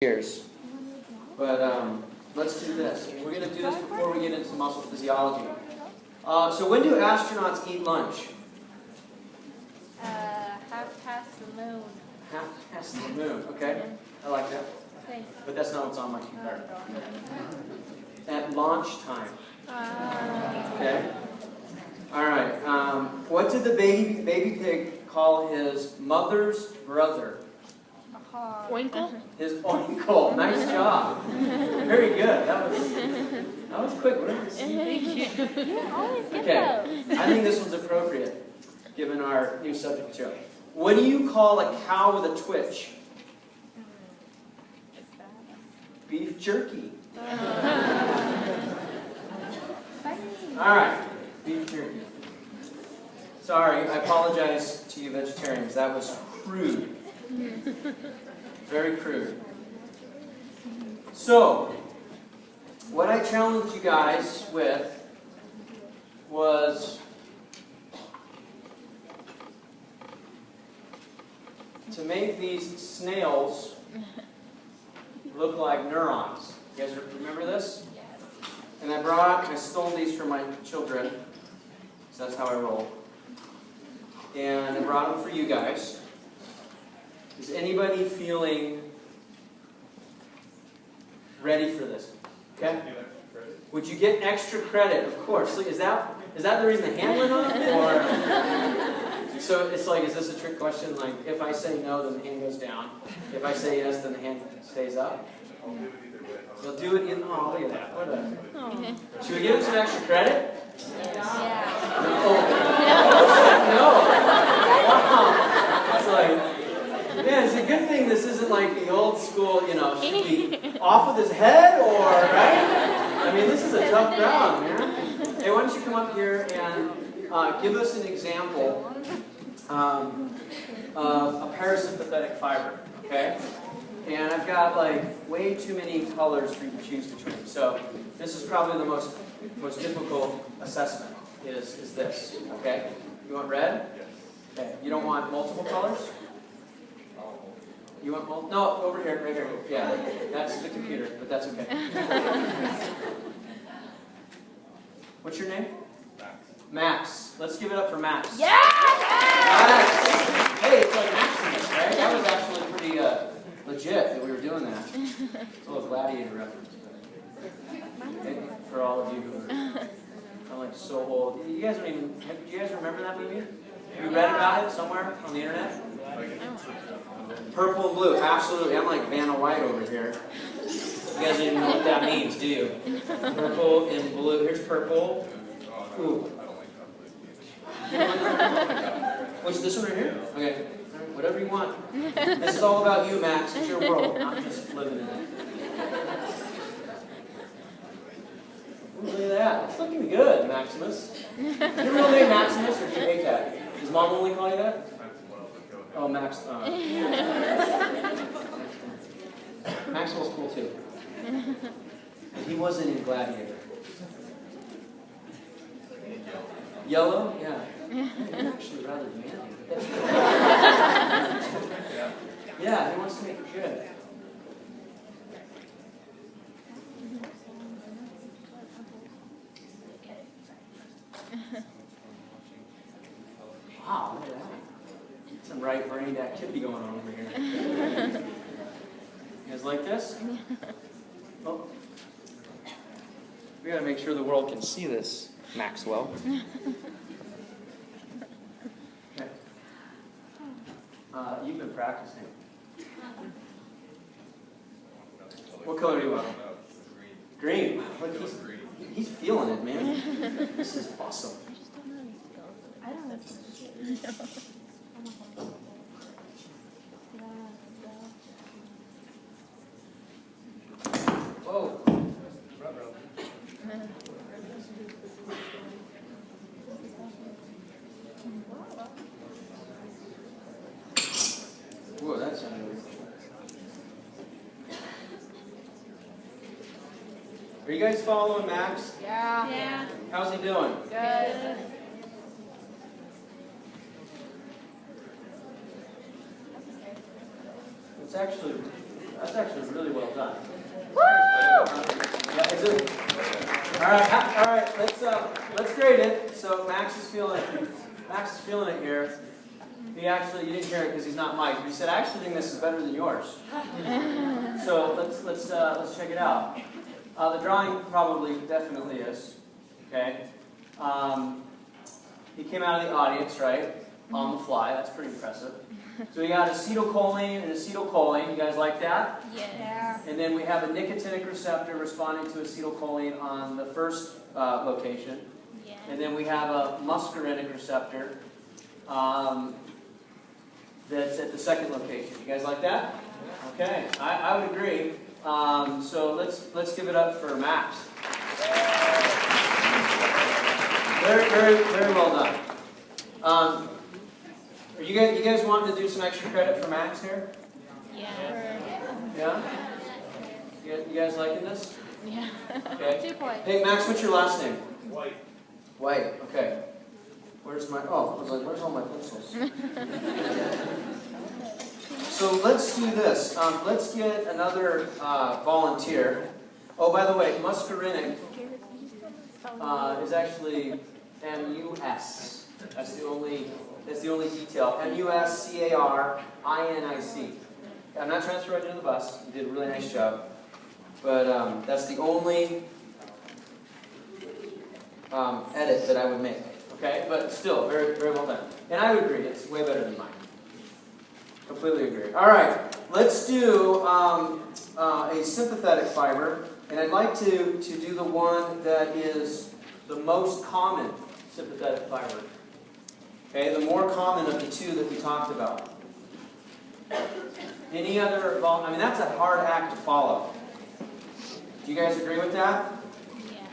years. But let's do this. We're going to do this before we get into muscle physiology. So when do astronauts eat lunch? Half past the moon. Half past the moon. Okay, I like that. Thanks. But that's not what's on my card. At launch time. Okay. All right. What did the baby pig call his mother's brother? Winkle? His oinkle. Nice job. Very good. That was quick. What did you say? You always get Okay. those. I think this one's appropriate, given our new subject material. What do you call a cow with a twitch? Beef jerky. All right. Beef jerky. Sorry, I apologize to you vegetarians. That was crude. Very crude. So, what I challenged you guys with was to make these snails look like neurons. You guys remember this? And I stole these from my children, so that's how I roll. And I brought them for you guys. Is anybody feeling ready for this? Okay? Would you get extra credit? Of course. Is that the reason the hand went up? Or so it's like, is this a trick question? Like, if I say no, then the hand goes down. If I say yes, then the hand stays up. You'll do it in. Oh, look at that. What a. Should we give it some extra credit? Yeah. No. Wow. It's like, man, it's a good thing this isn't like the old school, should we off with his head or, right? I mean, this is a tough crowd, man. Hey, why don't you come up here and give us an example of a parasympathetic fiber, okay? And I've got like way too many colors for you to choose between. So this is probably the most difficult assessment is this, okay? You want red? Okay. You don't want multiple colors? You want multiple? No, over here, right here. Yeah, that's the computer, but that's okay. What's your name? Max. Let's give it up for Max. Yeah! Max. Hey, it's like Maximus, right? That was actually pretty legit that we were doing that. It's a little gladiator reference. Okay, for all of you who are kind of like so old. You guys don't even. Do you guys remember that movie? You read about it somewhere on the internet? Purple and blue, absolutely. I'm like Vanna White over here. You guys don't even know what that means, do you? Purple and blue. Here's purple. Ooh. Which, this one right here? Okay. Whatever you want. This is all about you, Max. It's your world. I'm just living in it. Ooh, look at that. It's looking good, Maximus. Is your real name Maximus, or do you hate that? Does Mom only call you that? Oh, Max. Maxwell's cool too. He wasn't in Gladiator. Yellow? Yeah. You're actually rather manly. Yeah, he wants to make it good. Wow, look at that. Some right-brained activity going on over here. You guys like this? Oh. We gotta make sure the world can see this, Maxwell. Okay. You've been practicing. What color do you want? Green. Look, he's feeling it, man. This is awesome. I don't know. Whoa. Whoa, that sounded weird. Are you guys following Max? Yeah. Yeah. How's he doing? Good. It's actually That's actually really well done. Yeah, is it? All right. Let's grade it. So Max is feeling it here. You didn't hear it because he's not mic'd. He said, "I actually think this is better than yours." So let's check it out. The drawing definitely is. Okay. He came out of the audience, right? On the fly. That's pretty impressive. So we got acetylcholine and acetylcholine. You guys like that? Yeah. And then we have a nicotinic receptor responding to acetylcholine on the first location. Yeah. And then we have a muscarinic receptor that's at the second location. You guys like that? Okay, I would agree. So let's give it up for Max. Very well done. Are you guys wanting to do some extra credit for Max here? Yeah. Yeah? You guys liking this? Yeah. Okay. 2 points. Hey Max, what's your last name? White. White. Okay. Where's my? Oh, I was like, where's all my pencils? So let's do this. Let's get another volunteer. Oh, by the way, muscarinic is actually MUS. That's the only detail. MUSCARINIC. I'm not trying to throw it under the bus. You did a really nice job. But that's the only edit that I would make. Okay? But still, very, very well done. And I would agree. It's way better than mine. Completely agree. All right. Let's do a sympathetic fiber. And I'd like to do the one that is the most common sympathetic fiber. Okay? The more common of the two that we talked about. Any other, I mean, that's a hard act to follow. Do you guys agree with that? Yeah.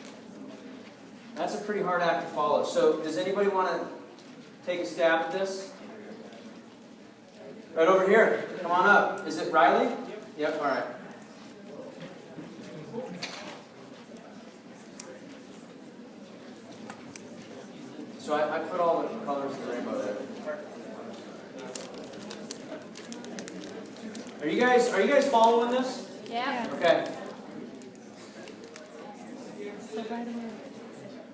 That's a pretty hard act to follow. So does anybody want to take a stab at this? Right over here. Come on up. Is it Riley? Yep. All right. So I put all the colors of the rainbow there. Are you guys following this? Yeah. Okay. So by the way.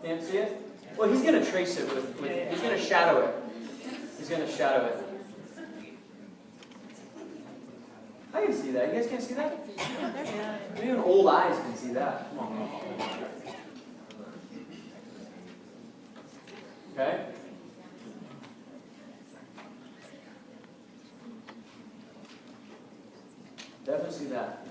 Can't see it? Well, he's going to trace it with he's going to shadow it. He's going to shadow it. I can see that. You guys can't see that? Even old eyes can see that. Come on. Okay? Definitely see that.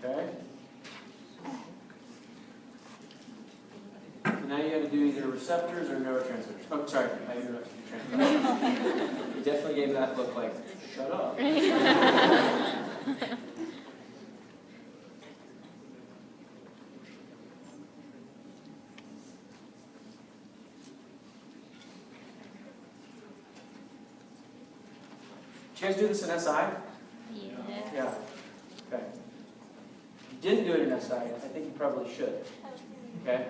Okay? So now you got to do either receptors or neurotransmitters. Oh, sorry, I interrupted you. You definitely gave that look like, shut up. Did you guys do this in SI? Yes. Yeah. Okay. If you didn't do it in SI, I think you probably should. Okay?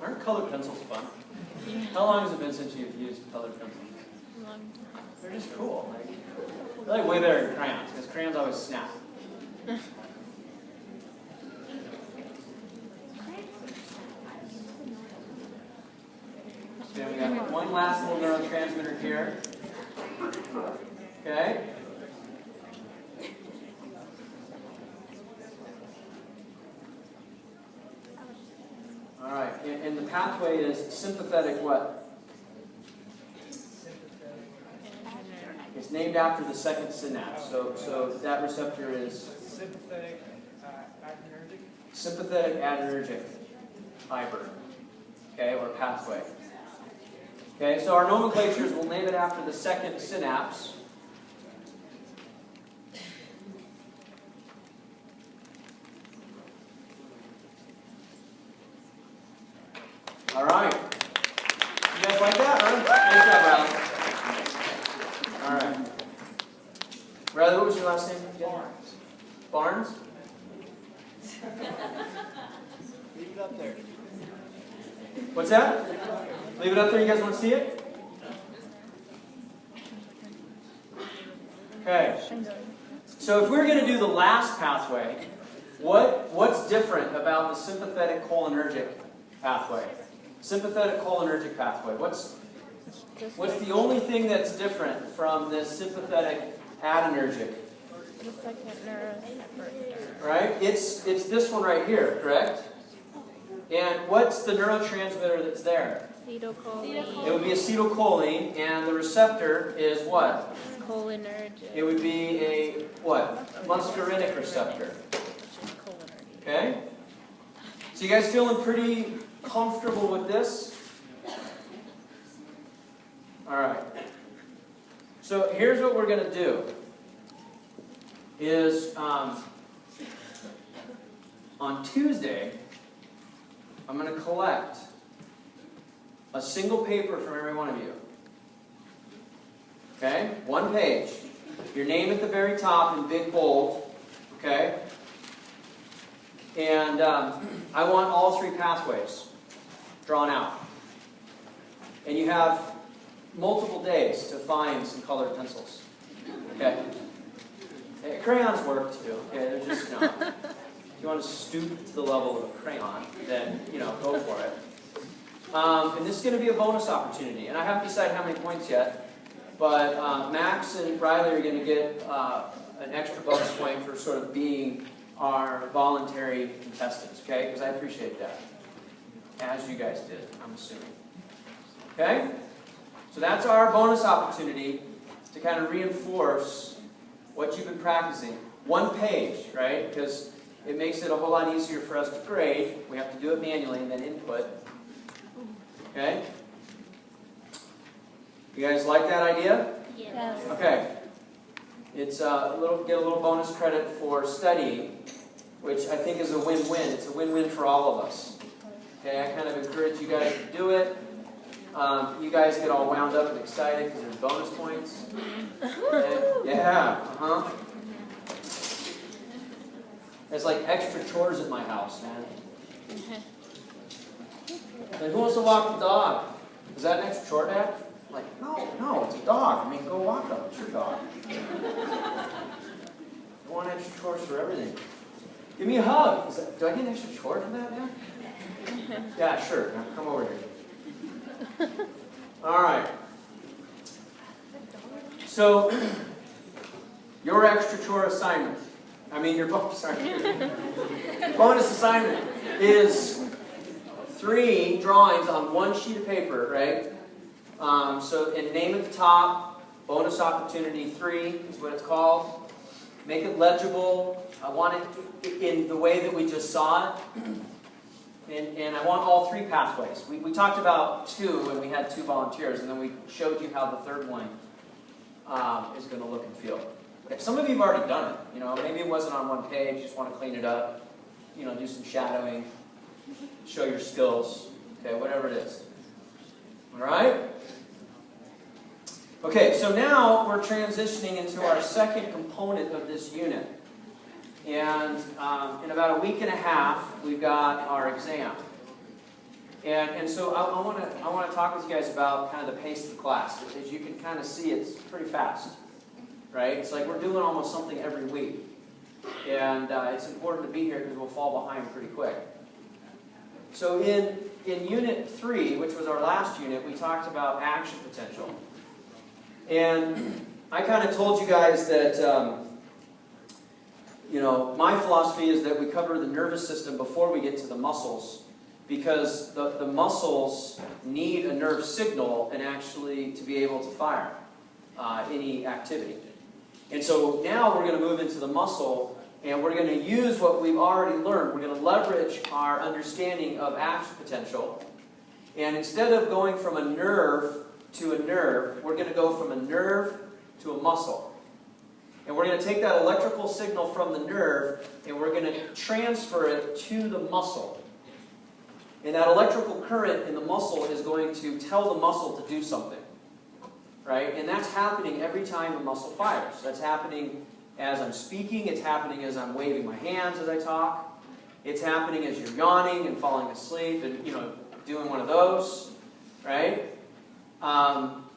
Aren't colored pencils fun? Yeah. How long has it been since you've used colored pencils? Long time. They're just cool. They're like way better than crayons, because crayons always snap. So we got one last little neurotransmitter here. Okay? All right, and the pathway is sympathetic what? It's named after the second synapse. So that receptor is Sympathetic adrenergic. sympathetic adrenergic fiber, okay, or pathway. Okay, so our nomenclatures will name it after the second synapse. All right. You guys like that, huh? Nice job, Riley. All right. Riley, what was your last name? Barnes. Barnes? Leave it up there. What's that? Leave it up there. You guys want to see it? Okay. So if we're going to do the last pathway, what's different about the sympathetic cholinergic pathway? Sympathetic cholinergic pathway. What's the only thing that's different from this sympathetic adrenergic? The second neurotransmitter. Right? It's this one right here, correct? And what's the neurotransmitter that's there? Acetylcholine. It would be acetylcholine, and the receptor is what? Cholinergic. It would be a what? Muscarinic receptor. Cholinergic. Okay? So you guys feeling pretty comfortable with this? Alright. So here's what we're going to do. Is on Tuesday, I'm going to collect a single paper from every one of you. Okay? One page. Your name at the very top in big bold. Okay? And I want all three pathways drawn out. And you have multiple days to find some colored pencils. Okay? Crayons work too. Okay? They're just, if you want to stoop to the level of a crayon, then, go for it. And this is going to be a bonus opportunity. And I haven't decided how many points yet. But Max and Riley are going to get an extra bonus point for sort of being our voluntary contestants, okay? Because I appreciate that. As you guys did, I'm assuming. Okay? So that's our bonus opportunity to kind of reinforce what you've been practicing. One page, right? Because it makes it a whole lot easier for us to grade. We have to do it manually and then input. Okay? You guys like that idea? Yes. Okay. It's get a little bonus credit for studying, which I think is a win-win. It's a win-win for all of us. Okay, I kind of encourage you guys to do it. You guys get all wound up and excited because there's bonus points. Okay. Yeah, It's like extra chores at my house, man. And who wants to walk the dog? Is that an extra chore, Dad? Like, no, it's a dog. I mean, go walk them. It's your dog. I want extra chores for everything. Give me a hug. Do I get an extra chore for that, man? Yeah, sure. Now, come over here. All right. So, your extra chore assignment. Your bonus assignment is 3 drawings on one sheet of paper, right? And name at the top, bonus opportunity 3 is what it's called. Make it legible. I want it in the way that we just saw it. And I want all 3 pathways. We talked about 2, and we had 2 volunteers, and then we showed you how the third one is going to look and feel. Some of you have already done it. Maybe it wasn't on one page. You just want to clean it up. Do some shadowing. Show your skills. Okay, whatever it is. All right? Okay, so now we're transitioning into our second component of this unit. And in about a week and a half, we've got our exam. And so I want to talk with you guys about kind of the pace of the class. As you can kind of see, it's pretty fast. Right? It's like we're doing almost something every week. And it's important to be here because we'll fall behind pretty quick. So in Unit 3, which was our last unit, we talked about action potential. And I kind of told you guys that, my philosophy is that we cover the nervous system before we get to the muscles, because the muscles need a nerve signal and actually to be able to fire any activity. And so now we're going to move into the muscle, and we're going to use what we've already learned. We're going to leverage our understanding of action potential. And instead of going from a nerve to a nerve, we're going to go from a nerve to a muscle. And we're going to take that electrical signal from the nerve, and we're going to transfer it to the muscle. And that electrical current in the muscle is going to tell the muscle to do something. Right? And that's happening every time the muscle fires. That's happening as I'm speaking. It's happening as I'm waving my hands as I talk. It's happening as you're yawning and falling asleep and, doing one of those. Right?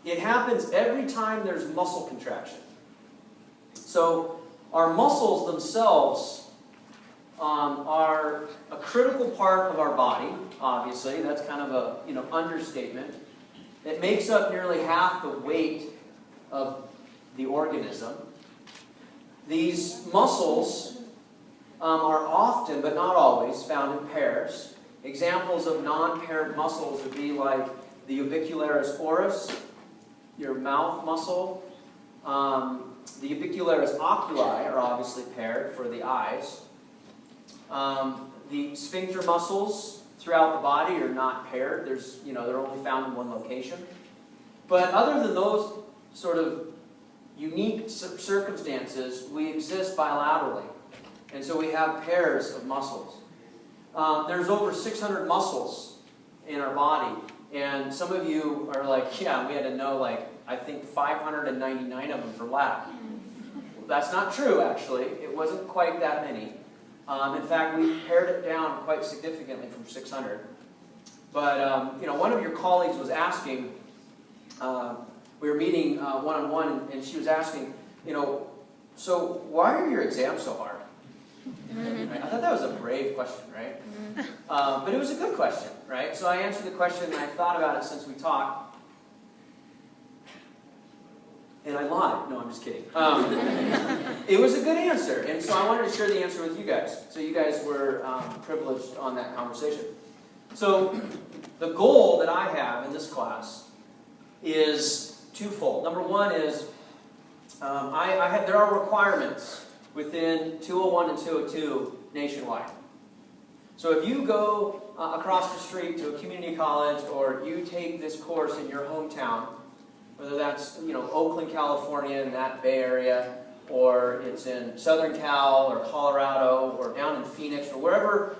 It happens every time there's muscle contraction. So our muscles themselves are a critical part of our body, obviously. That's kind of a understatement. It makes up nearly half the weight of the organism. These muscles are often, but not always, found in pairs. Examples of non-paired muscles would be like the uvicularis oris, your mouth muscle. The uvicularis oculi are obviously paired for the eyes. The sphincter muscles throughout the body are not paired. They're only found in one location. But other than those sort of unique circumstances, we exist bilaterally. And so we have pairs of muscles. There's over 600 muscles in our body. And some of you are like, yeah, we had to know, I think 599 of them for lab. That's not true, actually. It wasn't quite that many. In fact, we pared it down quite significantly from 600. But, one of your colleagues was asking, we were meeting one-on-one, and she was asking, so why are your exams so hard? Right? I thought that was a brave question, right? But it was a good question, right? So I answered the question, and I thought about it since we talked. And I lied. No, I'm just kidding. It was a good answer, and so I wanted to share the answer with you guys. So you guys were privileged on that conversation. So the goal that I have in this class is twofold. Number one is there are requirements within 201 and 202 nationwide. So if you go across the street to a community college, or you take this course in your hometown, whether that's Oakland, California, in that Bay Area, or it's in Southern Cal or Colorado or down in Phoenix or wherever,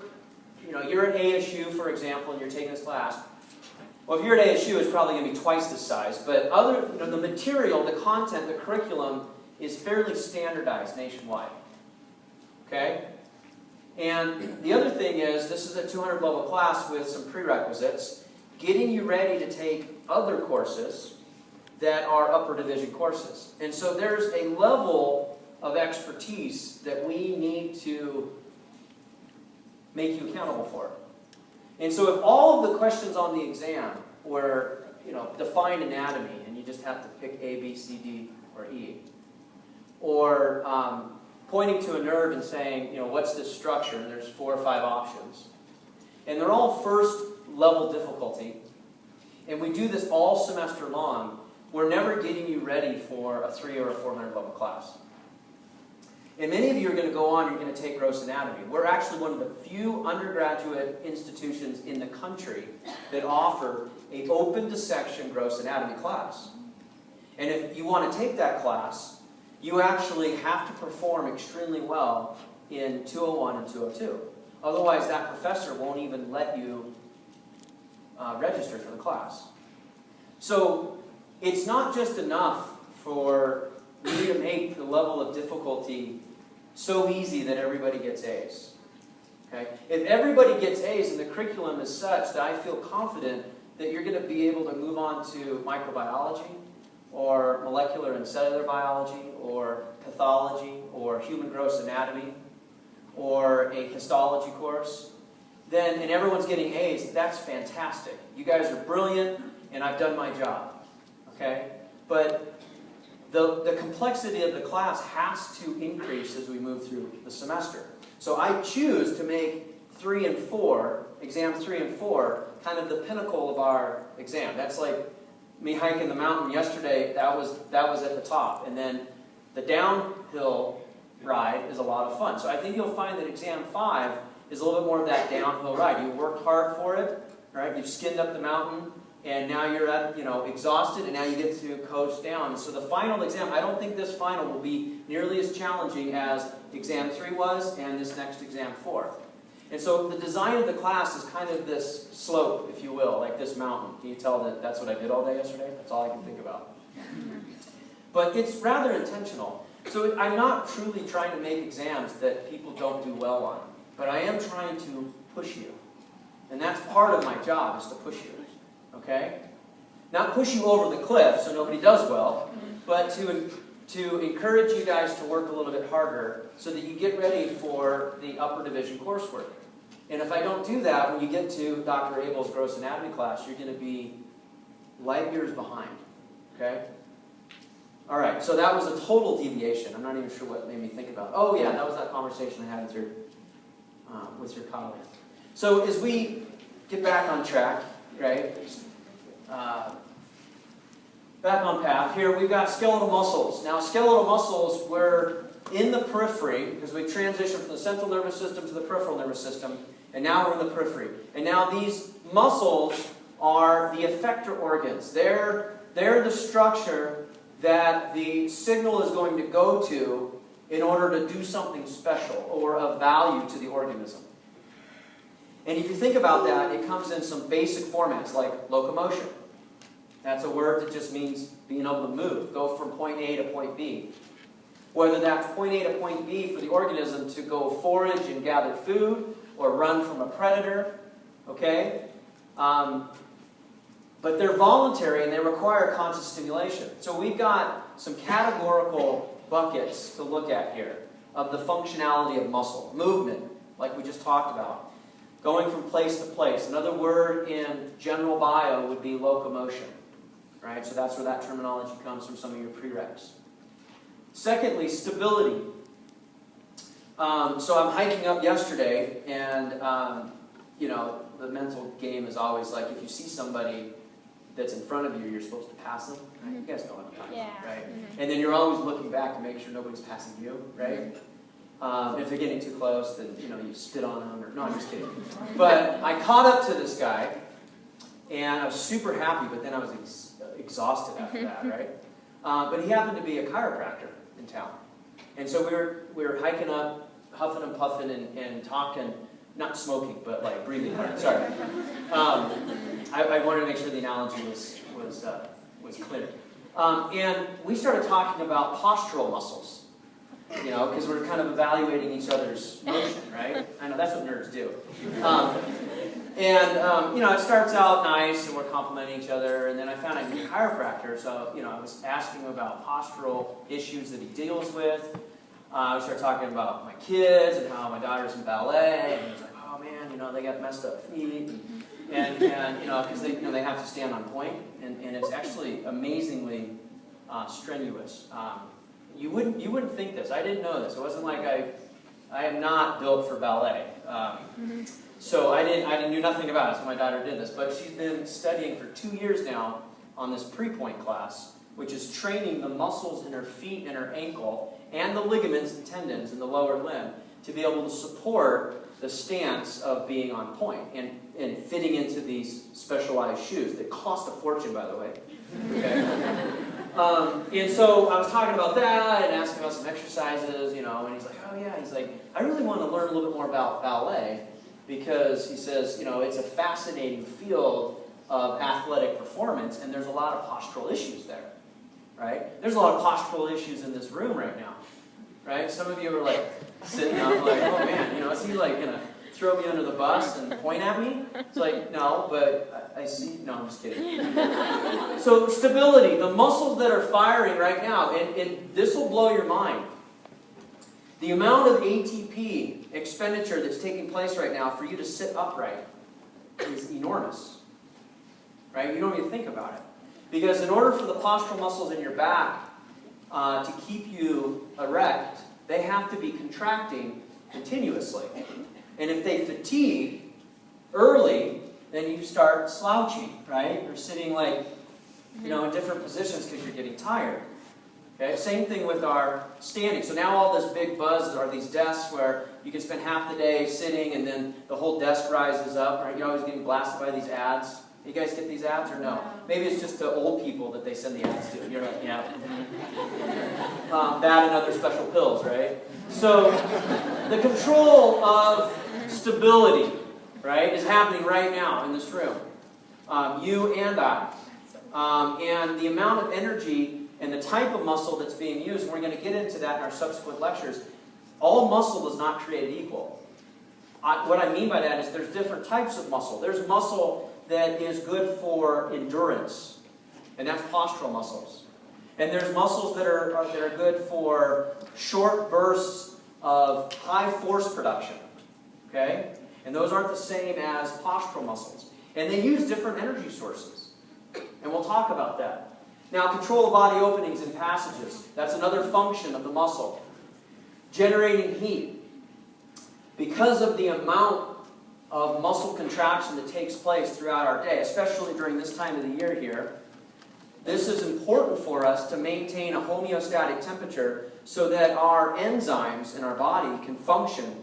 you're at ASU, for example, and you're taking this class. Well, if you're at ASU, it's probably going to be twice the size. But the material, the content, the curriculum is fairly standardized nationwide. Okay? And the other thing is, this is a 200-level class with some prerequisites, getting you ready to take other courses that are upper division courses. And so there's a level of expertise that we need to make you accountable for. And so if all of the questions on the exam were, define anatomy, and you just have to pick A, B, C, D, or E, or pointing to a nerve and saying, what's this structure, and there's 4 or 5 options, and they're all first level difficulty, and we do this all semester long, we're never getting you ready for a 300 or a 400 level class. And many of you are going to go on, you're going to take gross anatomy. We're actually one of the few undergraduate institutions in the country that offer an open dissection gross anatomy class. And if you want to take that class, you actually have to perform extremely well in 201 and 202. Otherwise, that professor won't even let you register for the class. So it's not just enough for me to make the level of difficulty so easy that everybody gets A's. Okay? If everybody gets A's and the curriculum is such that I feel confident that you're going to be able to move on to microbiology, or molecular and cellular biology, or pathology, or human gross anatomy, or a histology course, and everyone's getting A's, that's fantastic. You guys are brilliant, and I've done my job. Okay? But the complexity of the class has to increase as we move through the semester. So I choose to make 3 and 4, exam 3 and 4, kind of the pinnacle of our exam. That's like me hiking the mountain yesterday, that was at the top. And then the downhill ride is a lot of fun. So I think you'll find that exam 5 is a little bit more of that downhill ride. You worked hard for it, right? You've skinned up the mountain, and now you're at, exhausted, and now you get to coast down. So the final exam, I don't think this final will be nearly as challenging as exam 3 was and this next exam 4. And so the design of the class is kind of this slope, if you will, like this mountain. Can you tell that that's what I did all day yesterday? That's all I can think about. But it's rather intentional. So I'm not truly trying to make exams that people don't do well on, but I am trying to push you. And that's part of my job, is to push you. Okay? Not push you over the cliff so nobody does well, but to encourage you guys to work a little bit harder so that you get ready for the upper division coursework. And if I don't do that, when you get to Dr. Abel's gross anatomy class, you're going to be light years behind. Okay? All right, so that was a total deviation. I'm not even sure what made me think about it. Oh yeah, that was that conversation I had with your colleague. So as we get back on track, right? Back on path. Here we've got skeletal muscles. Now skeletal muscles were in the periphery, because we transitioned from the central nervous system to the peripheral nervous system, and now we're in the periphery. And now these muscles are the effector organs. They're the structure that the signal is going to go to in order to do something special or of value to the organism. And if you think about that, it comes in some basic formats like locomotion. That's a word that just means being able to move, go from point A to point B. Whether that's point A to point B for the organism to go forage and gather food or run from a predator, okay? But they're voluntary and they require conscious stimulation. So we've got some categorical buckets to look at here of the functionality of muscle. Movement, like we just talked about. Going from place to place. Another word in general bio would be locomotion. Right? So that's where that terminology comes from, some of your prereqs. Secondly, stability. So I'm hiking up yesterday, and you know, the mental game is always like, if you see somebody that's in front of you, you're supposed to pass them. Right? You guys know what I'm talking about, right? And then you're always looking back to make sure nobody's passing you, right? If they're getting too close, then you know you spit on them. Or no, I'm just kidding. But I caught up to this guy, and I was super happy. But then I was exhausted after that, right? But he happened to be a chiropractor in town, and so we were hiking up, huffing and puffing and talking, not smoking, but like breathing hard. Sorry. I wanted to make sure the analogy was clear. And we started talking about postural muscles. You know, because we're kind of evaluating each other's motion, right? I know, that's what nerds do. You know, it starts out nice, and we're complimenting each other, and then I found a new chiropractor, so, you know, I was asking him about postural issues that he deals with. We started talking about my kids, and how my daughter's in ballet, and he was like, oh man, you know, they got messed up feet, and you know, because they have to stand on point, and it's actually amazingly strenuous. You wouldn't think this. I didn't know this. It wasn't like I am not built for ballet. So I knew nothing about it, so my daughter did this. But she's been studying for 2 years now on this pre-point class, which is training the muscles in her feet and her ankle and the ligaments and tendons in the lower limb to be able to support the stance of being on point and fitting into these specialized shoes that cost a fortune, by the way. Okay? And so I was talking about that and asking about some exercises, you know, and he's like, oh yeah, he's like, I really want to learn a little bit more about ballet because he says, you know, it's a fascinating field of athletic performance and there's a lot of postural issues there, right? There's a lot of postural issues in this room right now, right? Some of you are like sitting up like, oh man, you know, is he like going to throw me under the bus and point at me? It's like, no, but I see. No, I'm just kidding. So stability, the muscles that are firing right now, and this will blow your mind. The amount of ATP expenditure that's taking place right now for you to sit upright is enormous. Right? You don't even think about it. Because in order for the postural muscles in your back to keep you erect, they have to be contracting continuously. And if they fatigue early, then you start slouching, right? You're sitting like, you know, in different positions because you're getting tired. Okay? Same thing with our standing. So now all this big buzz are these desks where you can spend half the day sitting and then the whole desk rises up, right? You're always getting blasted by these ads. You guys get these ads or no? Maybe it's just the old people that they send the ads to. You're like, yeah. That and other special pills, right? So the control of stability, right, is happening right now in this room. You and I. And the amount of energy and the type of muscle that's being used, and we're going to get into that in our subsequent lectures, all muscle is not created equal. What I mean by that is there's different types of muscle. There's muscle that is good for endurance, and that's postural muscles. And there's muscles that are good for short bursts of high force production. Okay? And those aren't the same as postural muscles. And they use different energy sources. And we'll talk about that. Now, control of body openings and passages. That's another function of the muscle. Generating heat. Because of the amount of muscle contraction that takes place throughout our day, especially during this time of the year here, this is important for us to maintain a homeostatic temperature so that our enzymes in our body can function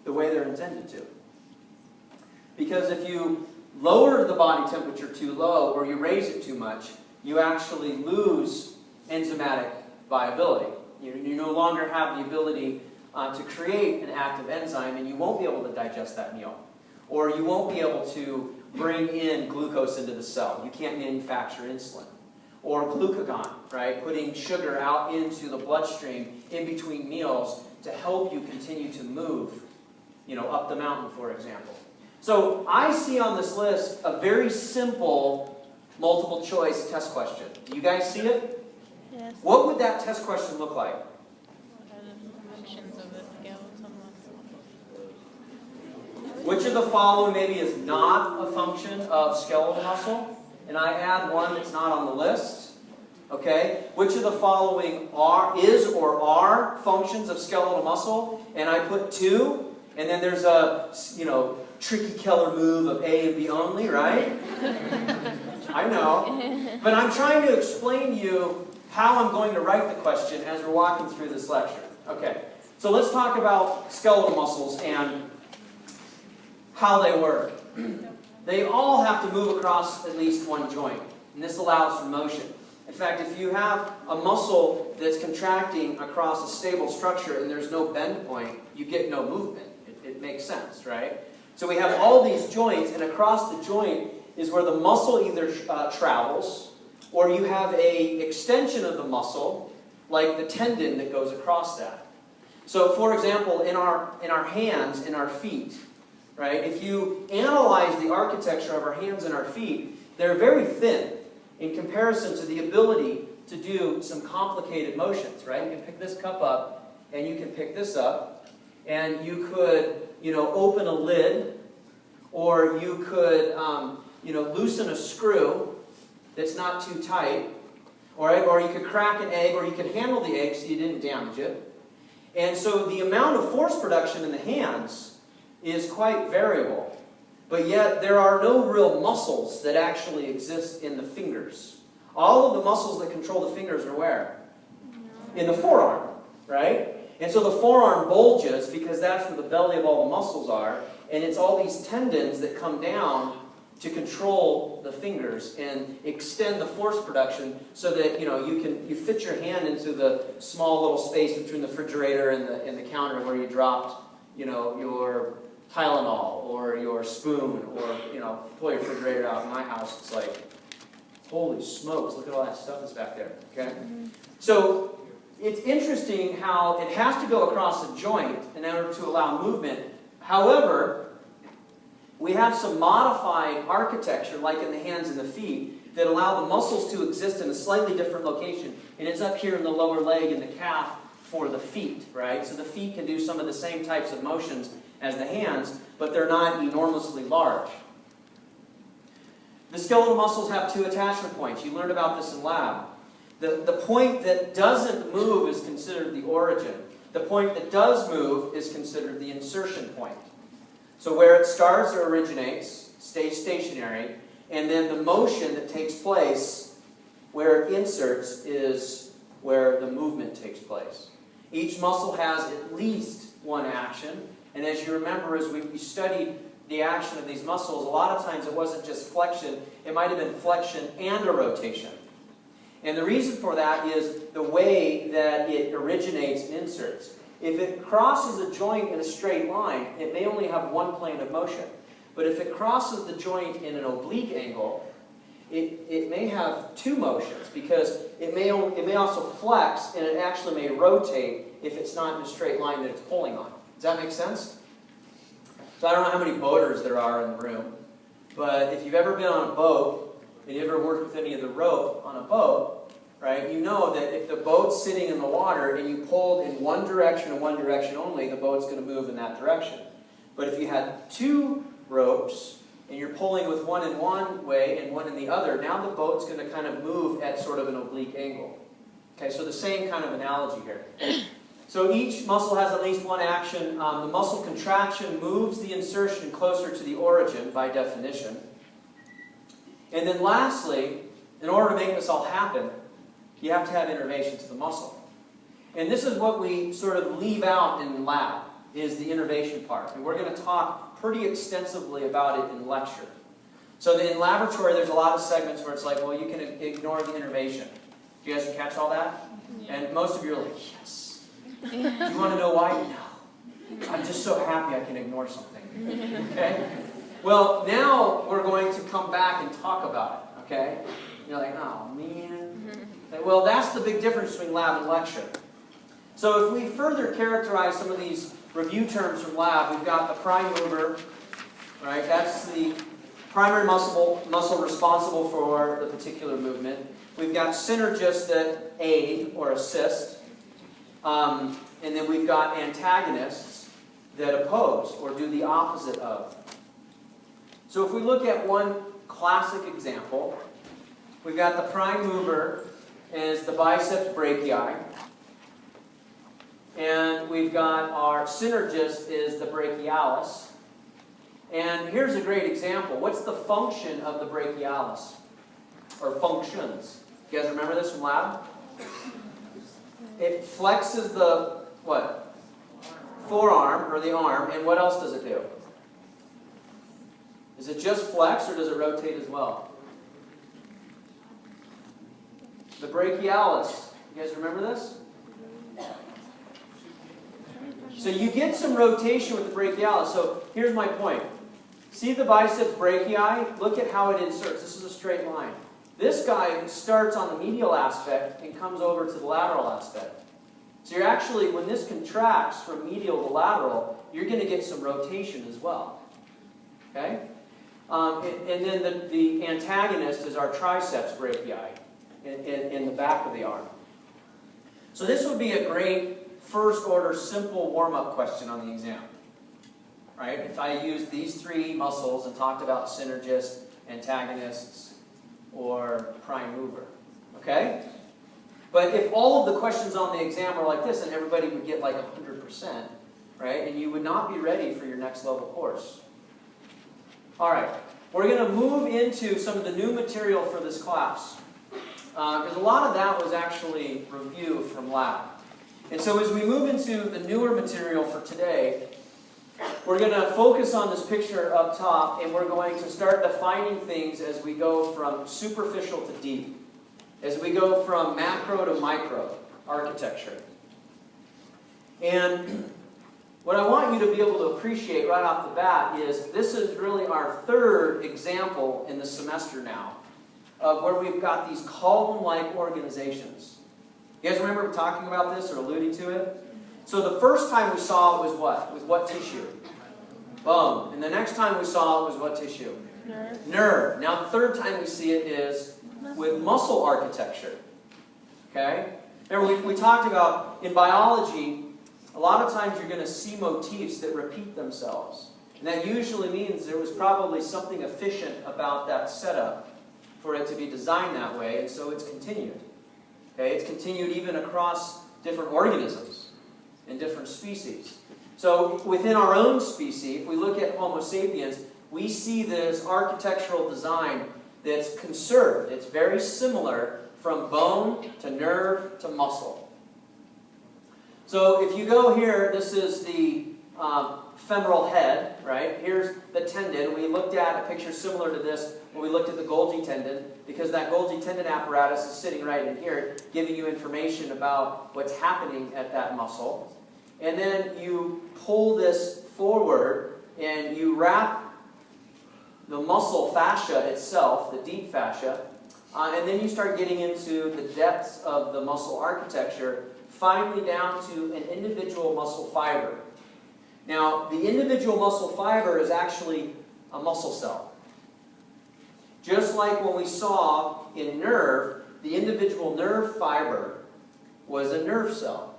the way they're intended to. Because if you lower the body temperature too low or you raise it too much, you actually lose enzymatic viability. You no longer have the ability to create an active enzyme, and you won't be able to digest that meal. Or you won't be able to bring in glucose into the cell. You can't manufacture insulin. Or glucagon, right? Putting sugar out into the bloodstream in between meals to help you continue to move, up the mountain, for example. So I see on this list a very simple multiple choice test question. Do you guys see it? Yes. What would that test question look like? What are the functions of the skeletal muscle? Which of the following maybe is not a function of skeletal muscle? And I add one that's not on the list. Okay? Which of the following is or are functions of skeletal muscle? And I put 2. And then there's a, tricky Keller move of A and B only, right? I know. But I'm trying to explain to you how I'm going to write the question as we're walking through this lecture. Okay. So let's talk about skeletal muscles and how they work. They all have to move across at least one joint, and this allows for motion. In fact, if you have a muscle that's contracting across a stable structure and there's no bend point, you get no movement. It makes sense, right? So we have all these joints, and across the joint is where the muscle either travels, or you have an extension of the muscle, like the tendon that goes across that. So, for example, in our hands, in our feet, right? If you analyze the architecture of our hands and our feet, they're very thin in comparison to the ability to do some complicated motions, right? You can pick this cup up, and you can pick this up, and you could, open a lid, or you could, loosen a screw that's not too tight, or you could crack an egg, or you could handle the egg so you didn't damage it. And so the amount of force production in the hands is quite variable. But yet there are no real muscles that actually exist in the fingers. All of the muscles that control the fingers are where? In the forearm, right? And so the forearm bulges because that's where the belly of all the muscles are. And it's all these tendons that come down to control the fingers and extend the force production so that you fit your hand into the small little space between the refrigerator and the counter where you dropped your Tylenol or your spoon, or pull your refrigerator out. In my house, it's like, holy smokes, look at all that stuff that's back there. Okay, so it's interesting how it has to go across a joint in order to allow movement. However, we have some modified architecture, like in the hands and the feet, that allow the muscles to exist in a slightly different location. And it's up here in the lower leg and the calf for the feet, right? So the feet can do some of the same types of motions as the hands, but they're not enormously large. The skeletal muscles have 2 attachment points. You learned about this in lab. The point that doesn't move is considered the origin. The point that does move is considered the insertion point. So where it starts or originates stays stationary, and then the motion that takes place where it inserts is where the movement takes place. Each muscle has at least one action, and as you remember, as we studied the action of these muscles, a lot of times it wasn't just flexion, it might have been flexion and a rotation. And the reason for that is the way that it originates and inserts. If it crosses a joint in a straight line, it may only have one plane of motion. But if it crosses the joint in an oblique angle, it may have two motions, because it may also flex, and it actually may rotate if it's not in a straight line that it's pulling on. Does that make sense? So I don't know how many boaters there are in the room, but if you've ever been on a boat, and you ever worked with any of the rope on a boat, right, you know that if the boat's sitting in the water and you pulled in one direction and one direction only, the boat's going to move in that direction. But if you had two ropes, and you're pulling with one in one way and one in the other, now the boat's going to kind of move at sort of an oblique angle. Okay, so the same kind of analogy here. So each muscle has at least one action. The muscle contraction moves the insertion closer to the origin by definition. And then lastly, in order to make this all happen, you have to have innervation to the muscle. And this is what we sort of leave out in lab, is the innervation part. And we're going to talk pretty extensively about it in lecture. So in laboratory, there's a lot of segments where it's like, well, you can ignore the innervation. Do you guys catch all that? Yeah. And most of you are like, yes. Do you want to know why? No. I'm just so happy I can ignore something. Okay? Well, now we're going to come back and talk about it. Okay? And you're like, oh, man. Well, that's the big difference between lab and lecture. So if we further characterize some of these review terms from lab, we've got the prime mover, right? That's the primary muscle responsible for the particular movement. We've got synergists that aid or assist. And then we've got antagonists that oppose or do the opposite of. So if we look at one classic example, we've got the prime mover is the biceps brachii. And we've got our synergist is the brachialis. And here's a great example. What's the function of the brachialis? Or functions? You guys remember this from lab? It flexes the, what? Forearm, or the arm. And what else does it do? Is it just flex, or does it rotate as well? The brachialis. You guys remember this? So you get some rotation with the brachialis. So here's my point. See the biceps brachii? Look at how it inserts. This is a straight line. This guy starts on the medial aspect and comes over to the lateral aspect. So you're actually, when this contracts from medial to lateral, you're going to get some rotation as well. Okay? And then the antagonist is our triceps brachii in the back of the arm. So this would be a great first order simple warm-up question on the exam. Right? If I used these three muscles and talked about synergists, antagonists, or prime mover. Okay? But if all of the questions on the exam were like this, then everybody would get like 100%, right? And you would not be ready for your next level course. Alright, we're going to move into some of the new material for this class. Because a lot of that was actually review from lab. And so as we move into the newer material for today, we're going to focus on this picture up top, and we're going to start defining things as we go from superficial to deep, as we go from macro to micro architecture. And what I want you to be able to appreciate right off the bat is this is really our third example in the semester now of where we've got these column-like organizations. You guys remember talking about this or alluding to it? So the first time we saw it was what? With what tissue? Bone. And the next time we saw it was what tissue? Nerve. Nerve. Now the third time we see it is with muscle architecture. Okay? Remember we talked about, in biology, a lot of times you're going to see motifs that repeat themselves. And that usually means there was probably something efficient about that setup for it to be designed that way, and so it's continued. Okay? It's continued even across different organisms and different species. So within our own species, if we look at Homo sapiens, we see this architectural design that's conserved. It's very similar from bone to nerve to muscle. So if you go here, this is the femoral head, right? Here's the tendon. We looked at a picture similar to this when we looked at the Golgi Tendon, because that Golgi Tendon apparatus is sitting right in here, giving you information about what's happening at that muscle. and then you pull this forward and you wrap the muscle fascia itself, the deep fascia, and then you start getting into the depths of the muscle architecture, finally down to an individual muscle fiber. Now, the individual muscle fiber is actually a muscle cell. Just like when we saw in nerve, the individual nerve fiber was a nerve cell.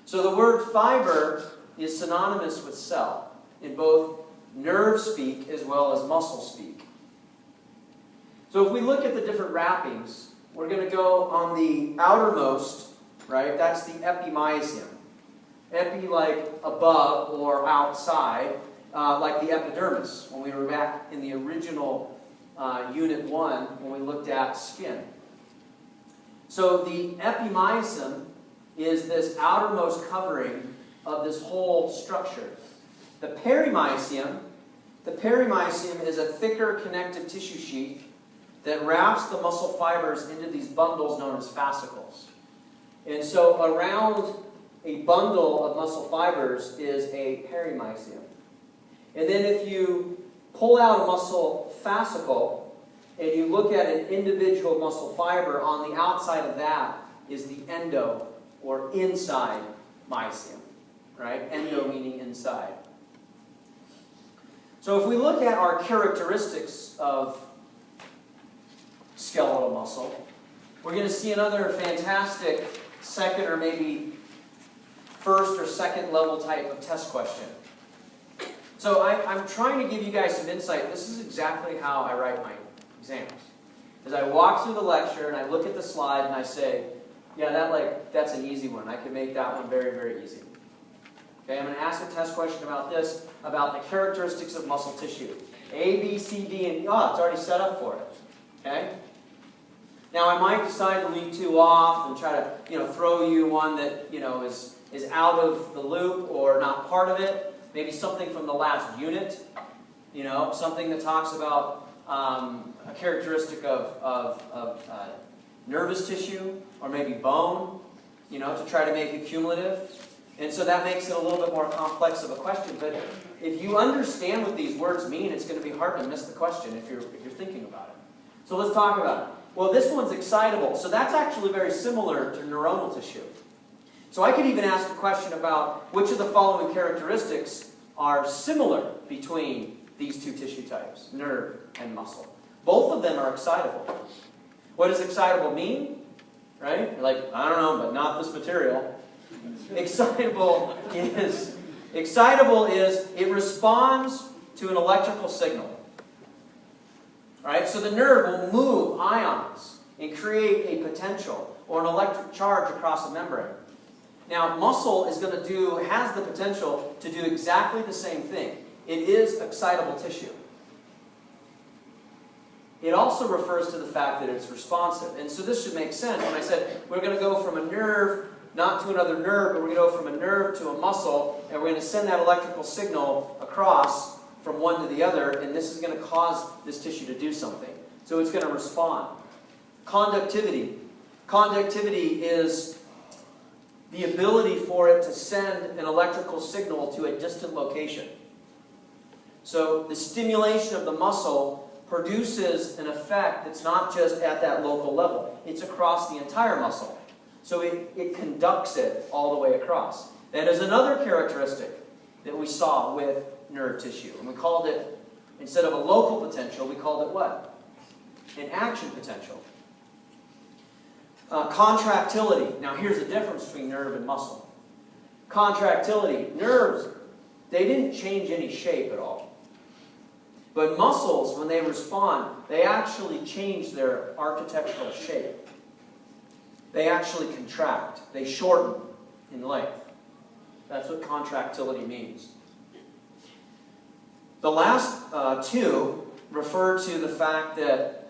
So the word fiber is synonymous with cell in both nerve speak as well as muscle speak. So if we look at the different wrappings, we're going to go on the outermost, right? That's the epimysium. Epi like above or outside, like the epidermis, when we were back in the original Unit 1 when we looked at skin. So the epimysium is this outermost covering of this whole structure. The perimysium is a thicker connective tissue sheath that wraps the muscle fibers into these bundles known as fascicles. And so around a bundle of muscle fibers is a perimysium. And then if you pull out a muscle fascicle and you look at an individual muscle fiber, on the outside of that is the endo or inside mysium, right? Endo meaning inside. So if we look at our characteristics of skeletal muscle, we're going to see another fantastic second or maybe first or second level type of test question. So I'm trying to give you guys some insight. This is exactly how I write my exams. As I walk through the lecture and I look at the slide and I say, yeah, that's an easy one. I can make that one very, very easy. Okay, I'm going to ask a test question about this, about the characteristics of muscle tissue. A, B, C, D, and E. Oh, it's already set up for it. Okay? Now, I might decide to leave two off and try to, throw you one that, is out of the loop or not part of it. Maybe something from the last unit. Something that talks about a characteristic of nervous tissue or maybe bone, to try to make it cumulative. And so that makes it a little bit more complex of a question. But if you understand what these words mean, it's going to be hard to miss the question if you're thinking about it. So let's talk about it. Well, this one's excitable. So that's actually very similar to neuronal tissue. So I could even ask a question about which of the following characteristics are similar between these two tissue types, nerve and muscle. Both of them are excitable. What does excitable mean? Right? You're like, I don't know, but not this material. Excitable is it responds to an electrical signal. Right? So the nerve will move ions and create a potential or an electric charge across a membrane. Now, muscle has the potential to do exactly the same thing. It is excitable tissue. It also refers to the fact that it's responsive. And so this should make sense when I said we're going to go from a nerve not to another nerve, but we're going to go from a nerve to a muscle, and we're going to send that electrical signal across from one to the other, and this is going to cause this tissue to do something. So it's going to respond. Conductivity. Conductivity is the ability for it to send an electrical signal to a distant location. So the stimulation of the muscle produces an effect that's not just at that local level. It's across the entire muscle. So it conducts it all the way across. That is another characteristic that we saw with nerve tissue. And we called it, instead of a local potential, we called it what? An action potential. Contractility. Now here's the difference between nerve and muscle. Contractility. Nerves, they didn't change any shape at all. But muscles, when they respond, they actually change their architectural shape. They actually contract. They shorten in length. That's what contractility means. The last two refer to the fact that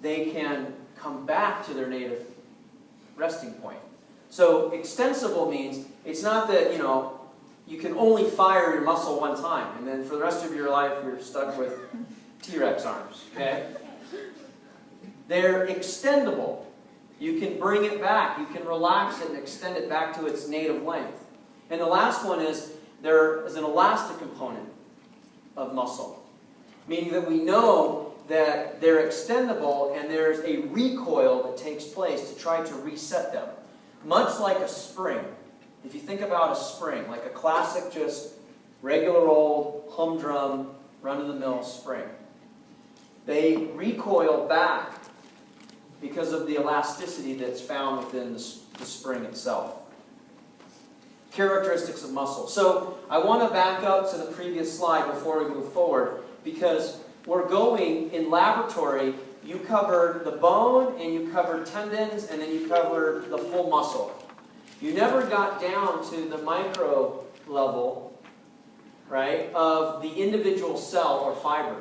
they can come back to their native resting point. So extensible means it's not that, you can only fire your muscle one time, and then for the rest of your life you're stuck with T-Rex arms. Okay? They're extendable. You can bring it back. You can relax it and extend it back to its native length. And the last one is there is an elastic component of muscle, meaning that we know that they're extendable and there's a recoil that takes place to try to reset them. Much like a spring. If you think about a spring, like a classic just regular old humdrum, run-of-the-mill spring. They recoil back because of the elasticity that's found within the spring itself. Characteristics of muscle. So I want to back up to the previous slide before we move forward, because we're going in laboratory. You covered the bone and you covered tendons and then you covered the full muscle. You never got down to the micro level, right, of the individual cell or fiber.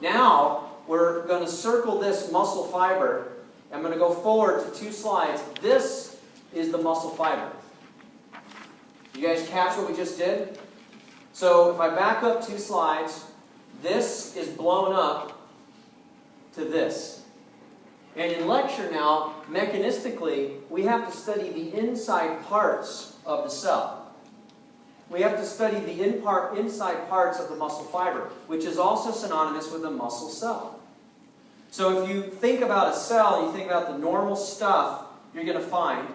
Now we're going to circle this muscle fiber. I'm going to go forward to 2 slides. This is the muscle fiber. You guys catch what we just did? So if I back up 2 slides, this is blown up to this. And in lecture now, mechanistically, we have to study the inside parts of the cell. We have to study the inside parts of the muscle fiber, which is also synonymous with a muscle cell. So if you think about a cell, you think about the normal stuff you're going to find,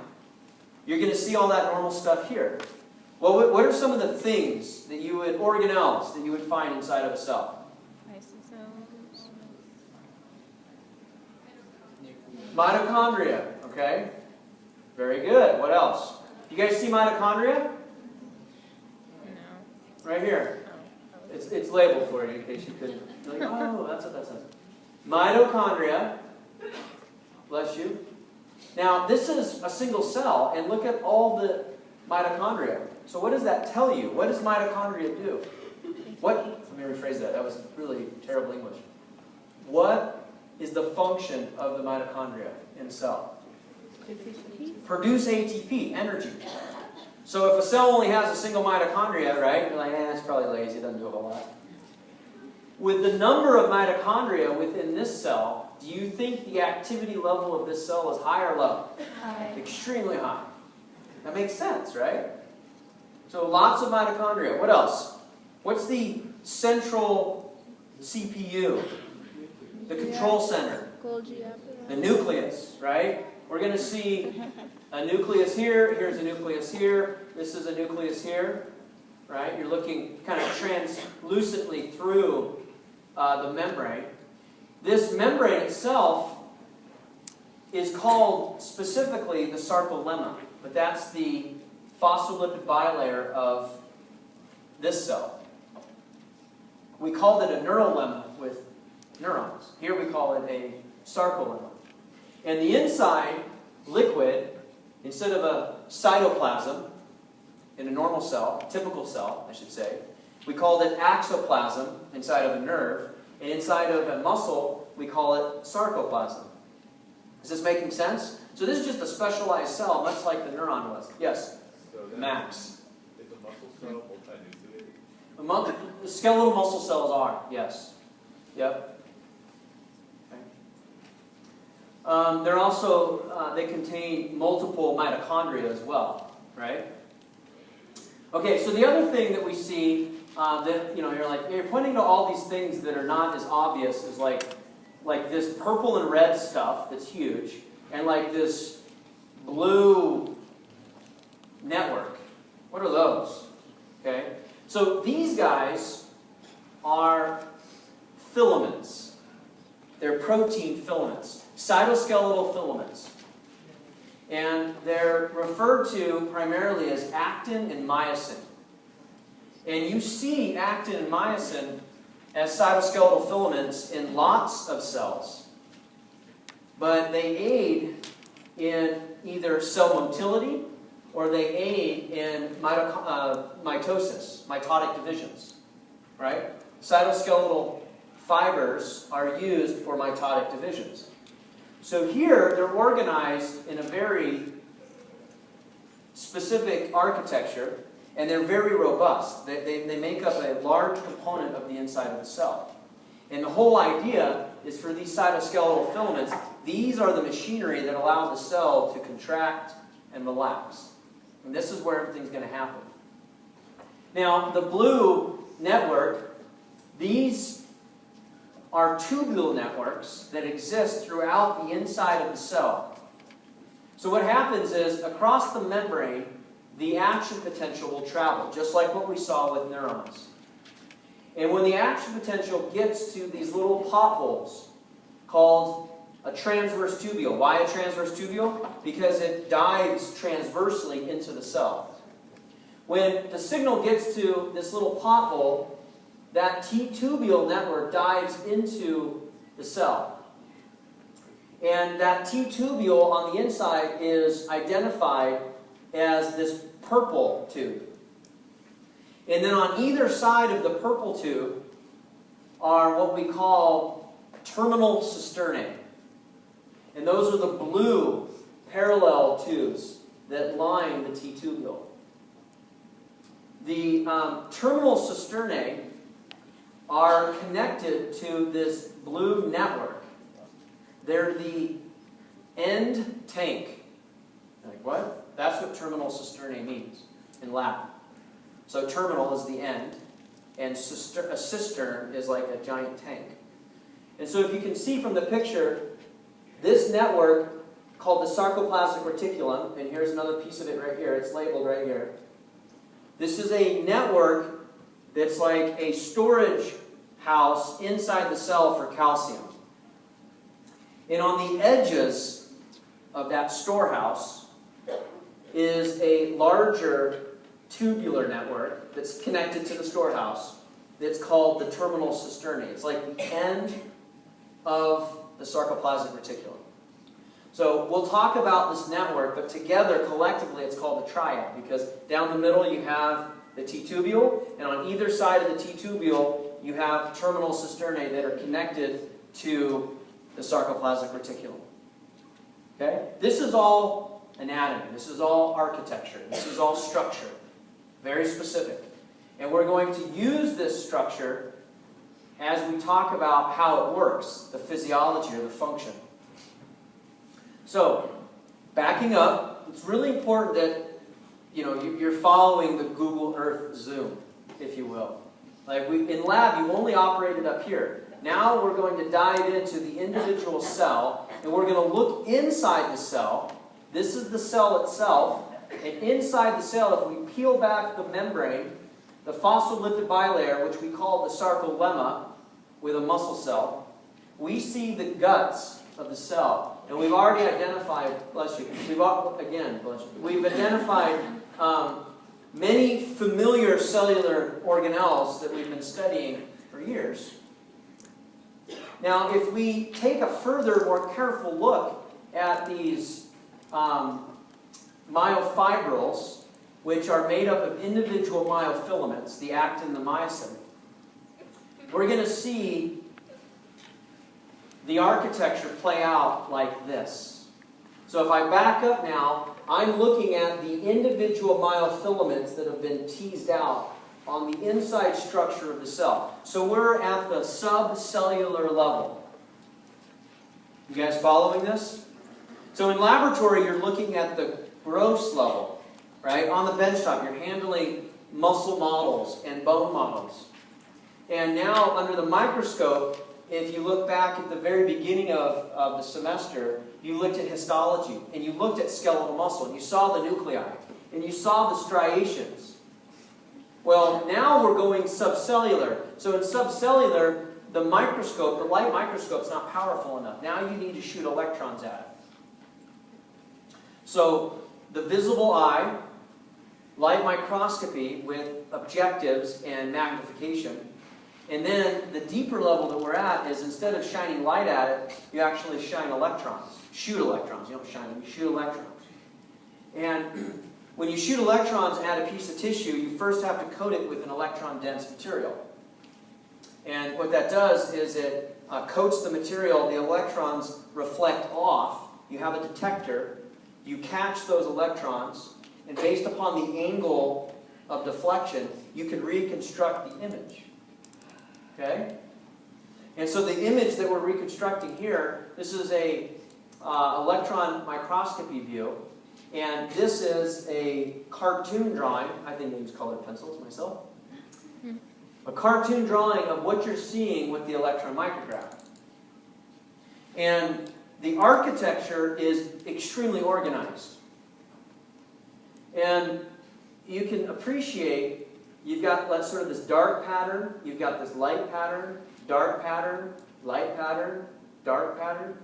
you're going to see all that normal stuff here. Well, what are some of the things that you would, organelles, that you would find inside of a cell? Mitochondria, okay? Very good. What else? You guys see mitochondria? No. Right here. It's labeled for you in case you couldn't. You're like, oh, that's what that says. Mitochondria. Bless you. Now, this is a single cell, and look at all the mitochondria. So what does that tell you? What does mitochondria do? Let me rephrase that. That was really terrible English. What is the function of the mitochondria in a cell? Produce ATP, energy. So if a cell only has a single mitochondria, right, you're like, it's probably lazy, it doesn't do a whole lot. With the number of mitochondria within this cell, do you think the activity level of this cell is high or low? High. Extremely high. That makes sense, right? So lots of mitochondria. What else? What's the central CPU? The control center. Golgi. The nucleus, right? We're going to see a nucleus here. Here's a nucleus here. This is a nucleus here, right? You're looking kind of translucently through the membrane. This membrane itself is called specifically the sarcolemma, but that's the phospholipid bilayer of this cell. We called it a neurolemma with neurons. Here we call it a sarcolemma. And the inside liquid, instead of a cytoplasm in a normal cell, typical cell, I should say, we called it axoplasm inside of a nerve, and inside of a muscle, we call it sarcoplasm. Is this making sense? So this is just a specialized cell, much like the neuron was. Yes? So Max. Is a muscle cell multinucleated? The skeletal muscle cells are, yes. Yep. They're also, they contain multiple mitochondria as well, right? Okay, so the other thing that we see, that, you're pointing to all these things that are not as obvious as like this purple and red stuff that's huge, and like this blue network. What are those? Okay, so these guys are filaments. They're protein filaments. Cytoskeletal filaments. And they're referred to primarily as actin and myosin. And you see actin and myosin as cytoskeletal filaments in lots of cells. But they aid in either cell motility or they aid in mitosis, mitotic divisions. Right? Cytoskeletal fibers are used for mitotic divisions. So here, they're organized in a very specific architecture, and they're very robust. They make up a large component of the inside of the cell. And the whole idea is for these cytoskeletal filaments, these are the machinery that allows the cell to contract and relax. And this is where everything's going to happen. Now, the blue network, these are tubule networks that exist throughout the inside of the cell. So what happens is, across the membrane, the action potential will travel, just like what we saw with neurons. And when the action potential gets to these little potholes called a transverse tubule. Why a transverse tubule? Because it dives transversely into the cell. When the signal gets to this little pothole, that T-tubule network dives into the cell. And that T-tubule on the inside is identified as this purple tube. And then on either side of the purple tube are what we call terminal cisternae. And those are the blue parallel tubes that line the T-tubule. The terminal cisternae are connected to this blue network. They're the end tank. Like, what? That's what terminal cisternae means in Latin. So terminal is the end, and a cistern is like a giant tank. And so if you can see from the picture, this network called the sarcoplasmic reticulum, and here's another piece of it right here, it's labeled right here. This is a network that's like a storage house inside the cell for calcium. And on the edges of that storehouse is a larger tubular network that's connected to the storehouse that's called the terminal cisternae. It's like the end of the sarcoplasmic reticulum. So we'll talk about this network, but together, collectively, it's called the triad, because down the middle you have the T-tubule, and on either side of the T-tubule you have terminal cisternae that are connected to the sarcoplasmic reticulum. Okay? This is all anatomy. This is all architecture. This is all structure. Very specific. And we're going to use this structure as we talk about how it works, the physiology or the function. So, backing up, it's really important that you're following the Google Earth zoom, if you will. Like in lab, you only operated up here. Now we're going to dive into the individual cell, and we're going to look inside the cell. This is the cell itself. And inside the cell, if we peel back the membrane, the phospholipid bilayer, which we call the sarcolemma, with a muscle cell, we see the guts of the cell. And we've already identified, we've identified many familiar cellular organelles that we've been studying for years. Now, if we take a further, more careful look at these myofibrils, which are made up of individual myofilaments, the actin, the myosin, we're going to see the architecture play out like this. So if I back up now, I'm looking at the individual myofilaments that have been teased out on the inside structure of the cell. So we're at the subcellular level. You guys following this? So in laboratory, you're looking at the gross level, right? On the benchtop, you're handling muscle models and bone models. And now, under the microscope, if you look back at the very beginning of the semester, you looked at histology, and you looked at skeletal muscle, and you saw the nuclei, and you saw the striations. Well, now we're going subcellular. So in subcellular, the microscope, the light microscope, is not powerful enough. Now you need to shoot electrons at it. So the visible eye, light microscopy with objectives and magnification. And then the deeper level that we're at is, instead of shining light at it, you actually shine electrons. Shoot electrons. You don't shine them, you shoot electrons. And when you shoot electrons at a piece of tissue, you first have to coat it with an electron-dense material. And what that does is it coats the material, the electrons reflect off. You have a detector, you catch those electrons, and based upon the angle of deflection, you can reconstruct the image. Okay? And so the image that we're reconstructing here, this is a electron microscopy view. And this is a cartoon drawing. I think I use colored pencils myself. A cartoon drawing of what you're seeing with the electron micrograph. And the architecture is extremely organized. And you can appreciate, you've got sort of this dark pattern, you've got this light pattern, dark pattern, light pattern, dark pattern.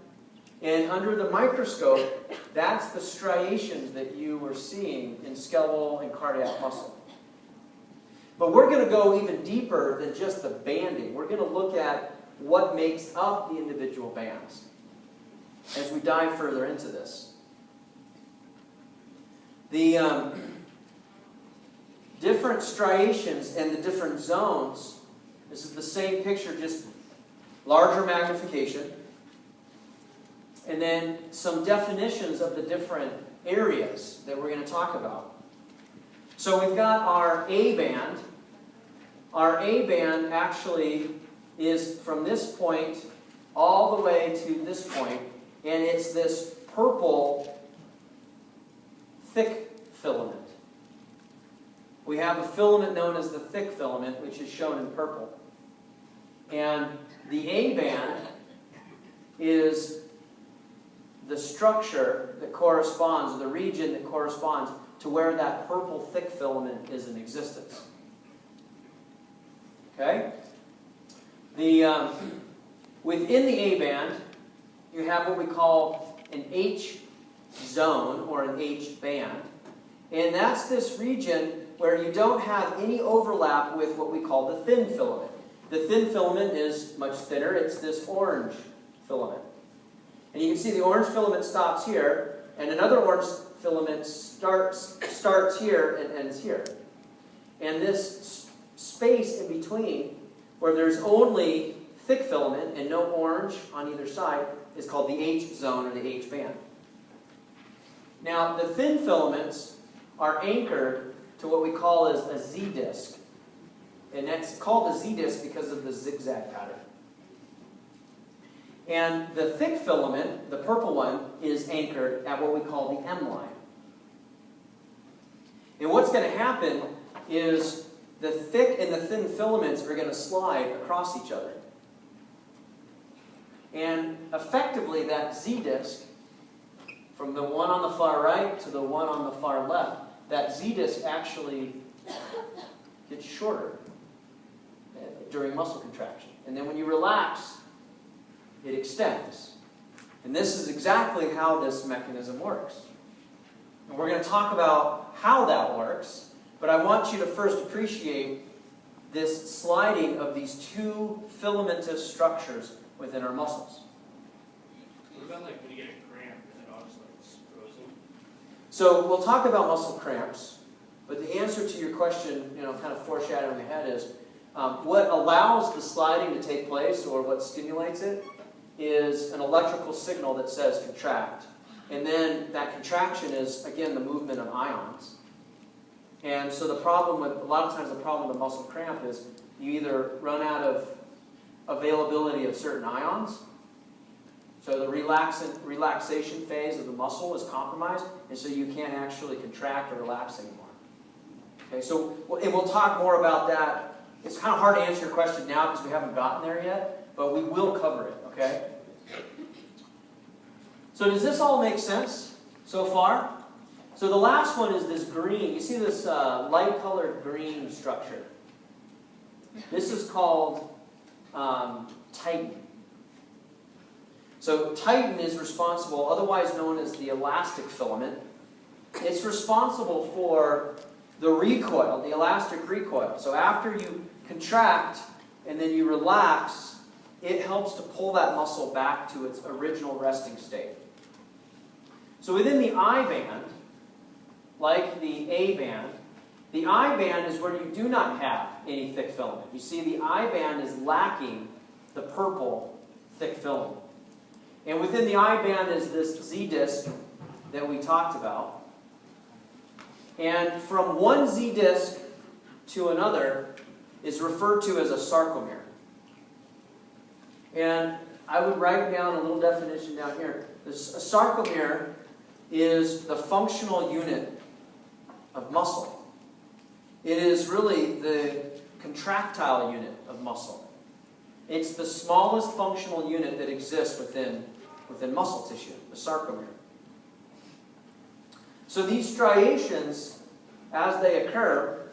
And under the microscope, that's the striations that you were seeing in skeletal and cardiac muscle. But we're going to go even deeper than just the banding. We're going to look at what makes up the individual bands as we dive further into this. The different striations and the different zones, this is the same picture, just larger magnification. And then some definitions of the different areas that we're going to talk about. So we've got our A band. Our A band actually is from this point all the way to this point, and it's this purple thick filament. We have a filament known as the thick filament, which is shown in purple. And the A band is the structure that corresponds, or the region that corresponds to where that purple thick filament is in existence. Okay? Within the A band, you have what we call an H zone, or an H band. And that's this region where you don't have any overlap with what we call the thin filament. The thin filament is much thinner. It's this orange filament. And you can see the orange filament stops here, and another orange filament starts here and ends here. And this space in between, where there's only thick filament and no orange on either side, is called the H zone, or the H band. Now, the thin filaments are anchored to what we call as a Z disc. And that's called a Z disc because of the zigzag pattern. And the thick filament, the purple one, is anchored at what we call the M line. And what's going to happen is the thick and the thin filaments are going to slide across each other. And effectively, that Z disc, from the one on the far right to the one on the far left, that Z disc actually gets shorter during muscle contraction. And then when you relax, it extends. And this is exactly how this mechanism works. And we're going to talk about how that works, but I want you to first appreciate this sliding of these two filamentous structures within our muscles. What about like when you get a cramp, is it all just like frozen? So we'll talk about muscle cramps, but the answer to your question, kind of foreshadowing ahead, is what allows the sliding to take place, or what stimulates it, is an electrical signal that says contract. And then that contraction is, again, the movement of ions. And so a lot of times the problem with a muscle cramp is you either run out of availability of certain ions, so the relaxation phase of the muscle is compromised, and so you can't actually contract or relax anymore. Okay, so we'll talk more about that. It's kind of hard to answer your question now because we haven't gotten there yet, but we will cover it, okay? So does this all make sense so far? So the last one is this green. You see this light-colored green structure. This is called titin. So titin is responsible, otherwise known as the elastic filament. It's responsible for the recoil, the elastic recoil. So after you contract and then you relax, it helps to pull that muscle back to its original resting state. So within the I band, like the A band, the I band is where you do not have any thick filament. You see, the I band is lacking the purple thick filament. And within the I band is this Z disc that we talked about. And from one Z disc to another is referred to as a sarcomere. And I would write down a little definition down here. A sarcomere is the functional unit of muscle. It is really the contractile unit of muscle. It's the smallest functional unit that exists within muscle tissue, the sarcomere. So these striations, as they occur,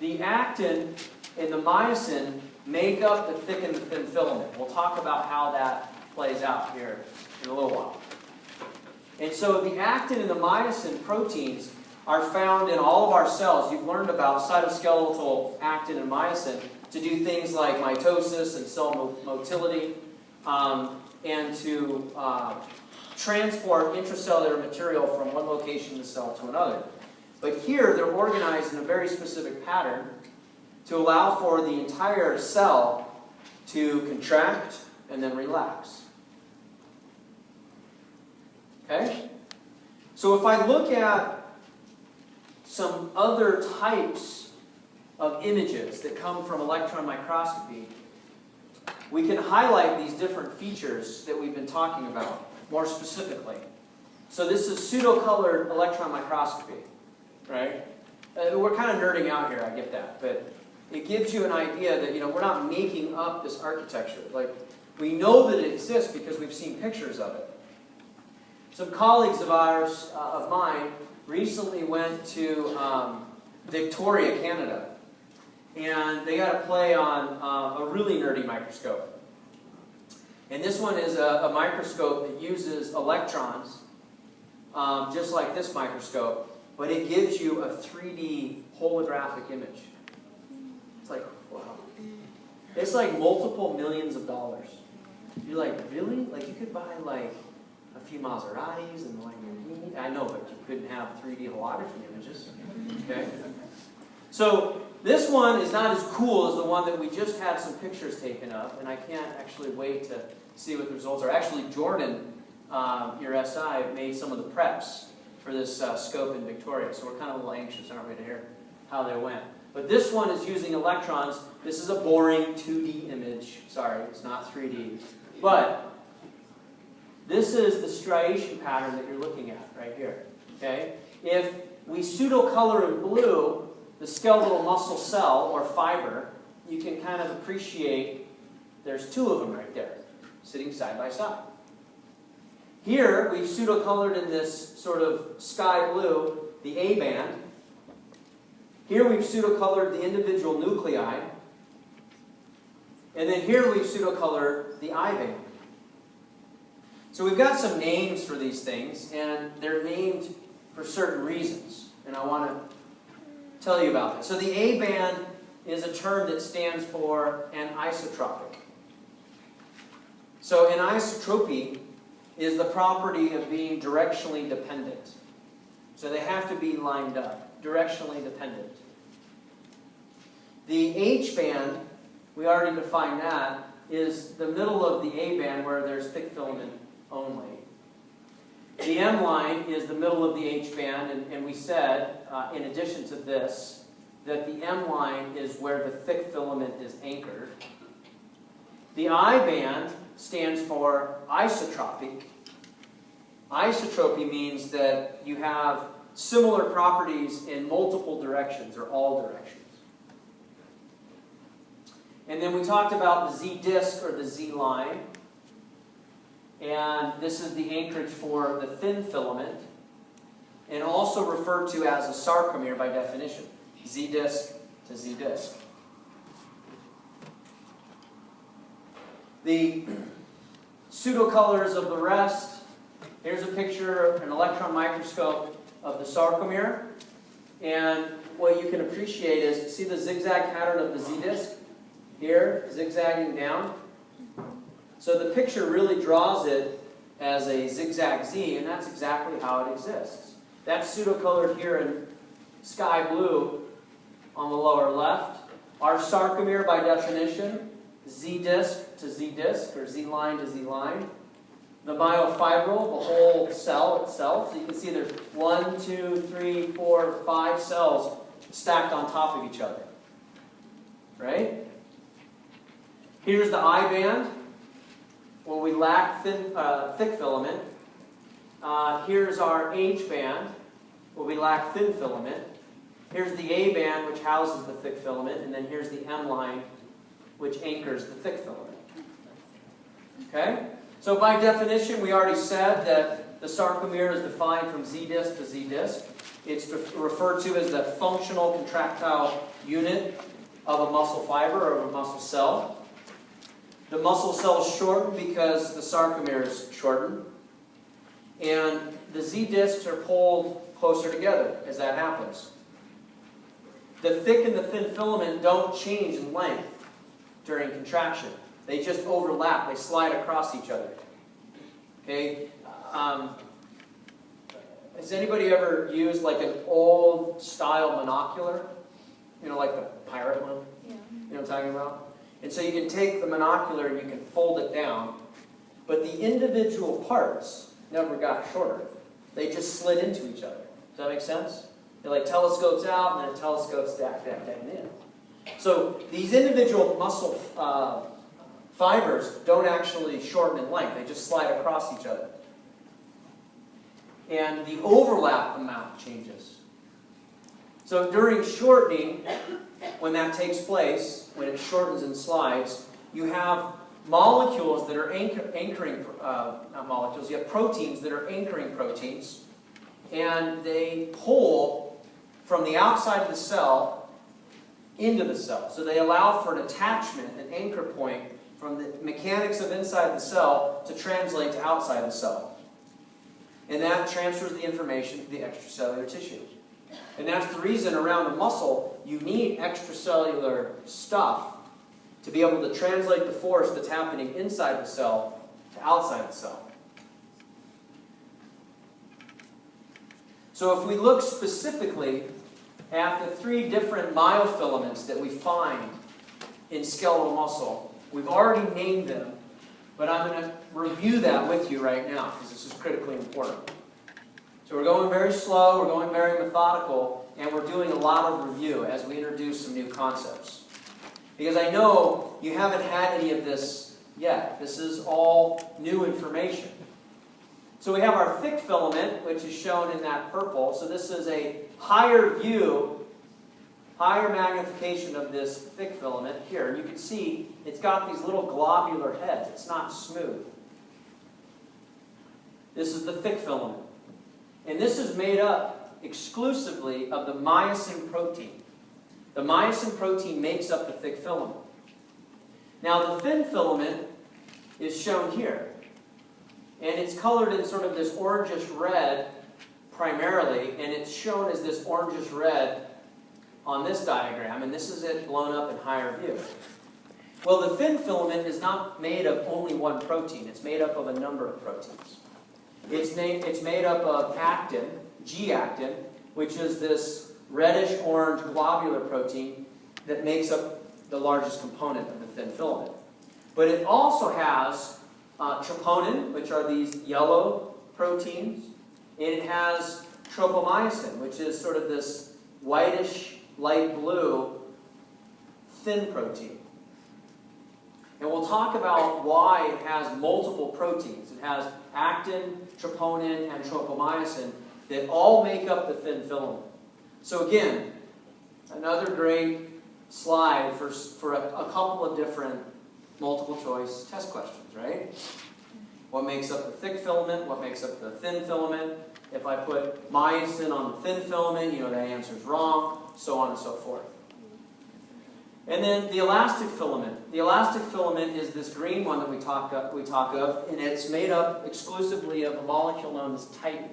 the actin and the myosin make up the thick and the thin filament. We'll talk about how that plays out here in a little while. And so the actin and the myosin proteins are found in all of our cells. You've learned about cytoskeletal actin and myosin to do things like mitosis and cell motility, and to transport intracellular material from one location in the cell to another. But here they're organized in a very specific pattern to allow for the entire cell to contract and then relax. Okay? So if I look at some other types of images that come from electron microscopy, we can highlight these different features that we've been talking about more specifically. So this is pseudo-colored electron microscopy, right? We're kind of nerding out here, I get that, but it gives you an idea that, we're not making up this architecture. Like, we know that it exists because we've seen pictures of it. Some colleagues of ours, of mine, recently went to Victoria, Canada, and they got to play on a really nerdy microscope. And this one is a microscope that uses electrons, just like this microscope, but it gives you a 3D holographic image. It's like, wow. It's like multiple millions of dollars. You're like, really? Like, you could buy like a few Maseratis and like, I know, but you couldn't have 3D holography images. Okay? So this one is not as cool as the one that we just had some pictures taken of, and I can't actually wait to see what the results are. Actually, Jordan, your SI, made some of the preps for this scope in Victoria, so we're kind of a little anxious, aren't we, to hear how they went. But this one is using electrons. This is a boring 2D image. Sorry, it's not 3D. But this is the striation pattern that you're looking at right here. Okay? If we pseudo-color in blue the skeletal muscle cell or fiber, you can kind of appreciate there's two of them right there, sitting side by side. Here, we've pseudo-colored in this sort of sky blue the A band. Here we've pseudo-colored the individual nuclei. And then here we've pseudo-colored the I band. So we've got some names for these things, and they're named for certain reasons. And I want to tell you about this. So the A band is a term that stands for anisotropic. So anisotropy is the property of being directionally dependent. So they have to be lined up, directionally dependent. The H band, we already defined that, is the middle of the A band where there's thick filament only. The M line is the middle of the H band, and we said, in addition to this, that the M line is where the thick filament is anchored. The I band stands for isotropic. Isotropy means that you have similar properties in multiple directions, or all directions. And then we talked about the Z disc, or the Z line. And this is the anchorage for the thin filament, and also referred to as a sarcomere by definition. Z disc to Z disc. The pseudocolors of the rest. Here's a picture, an electron microscope of the sarcomere. And what you can appreciate is, see the zigzag pattern of the Z disc? Here, zigzagging down. So the picture really draws it as a zigzag Z, and that's exactly how it exists. That's pseudocolored here in sky blue on the lower left. Our sarcomere, by definition, Z disc to Z disc, or Z line to Z line. The myofibril, the whole cell itself. So you can see there's 1, 2, 3, 4, 5 cells stacked on top of each other. Right? Here's the I band. Well, we lack thick filament. Here's our H band, where we lack thin filament. Here's the A band, which houses the thick filament, and then here's the M line, which anchors the thick filament. Okay? So by definition, we already said that the sarcomere is defined from Z disc to Z disc. It's referred to as the functional contractile unit of a muscle fiber or of a muscle cell. The muscle cell is shortened because the sarcomere is shortened. And the Z discs are pulled closer together as that happens. The thick and the thin filament don't change in length during contraction. They just overlap. They slide across each other. Okay? Has anybody ever used like an old style monocular? You know, like the pirate one? Yeah. You know what I'm talking about? And so you can take the monocular and you can fold it down, but the individual parts never got shorter. They just slid into each other. Does that make sense? They're like telescopes out and then telescopes back in. So these individual muscle fibers don't actually shorten in length. They just slide across each other. And the overlap amount changes. So during shortening, when that takes place, when it shortens and slides, you have molecules that are anchoring, not molecules, you have proteins that are anchoring proteins, and they pull from the outside of the cell into the cell. So they allow for an attachment, an anchor point, from the mechanics of inside the cell to translate to outside the cell. And that transfers the information to the extracellular tissue. And that's the reason around a muscle you need extracellular stuff to be able to translate the force that's happening inside the cell to outside the cell. So if we look specifically at the 3 different myofilaments that we find in skeletal muscle, we've already named them, but I'm going to review that with you right now because this is critically important. So we're going very slow, we're going very methodical, and we're doing a lot of review as we introduce some new concepts. Because I know you haven't had any of this yet. This is all new information. So we have our thick filament, which is shown in that purple. So this is a higher view, higher magnification of this thick filament here. And you can see it's got these little globular heads. It's not smooth. This is the thick filament. And this is made up exclusively of the myosin protein. The myosin protein makes up the thick filament. Now the thin filament is shown here. And it's colored in sort of this orangish red primarily, and it's shown as this orangish red on this diagram, and this is it blown up in higher view. Well, the thin filament is not made of only one protein. It's made up of a number of proteins. It's made up of actin, G-actin, which is this reddish-orange globular protein that makes up the largest component of the thin filament. But it also has troponin, which are these yellow proteins, and it has tropomyosin, which is sort of this whitish, light blue, thin protein. And we'll talk about why it has multiple proteins. It has actin, troponin, and tropomyosin that all make up the thin filament. So again, another great slide for a couple of different multiple choice test questions, right? What makes up the thick filament? What makes up the thin filament? If I put myosin on the thin filament, you know that answer is wrong, so on and so forth. And then the elastic filament. The elastic filament is this green one that we talk of, and it's made up exclusively of a molecule known as titin.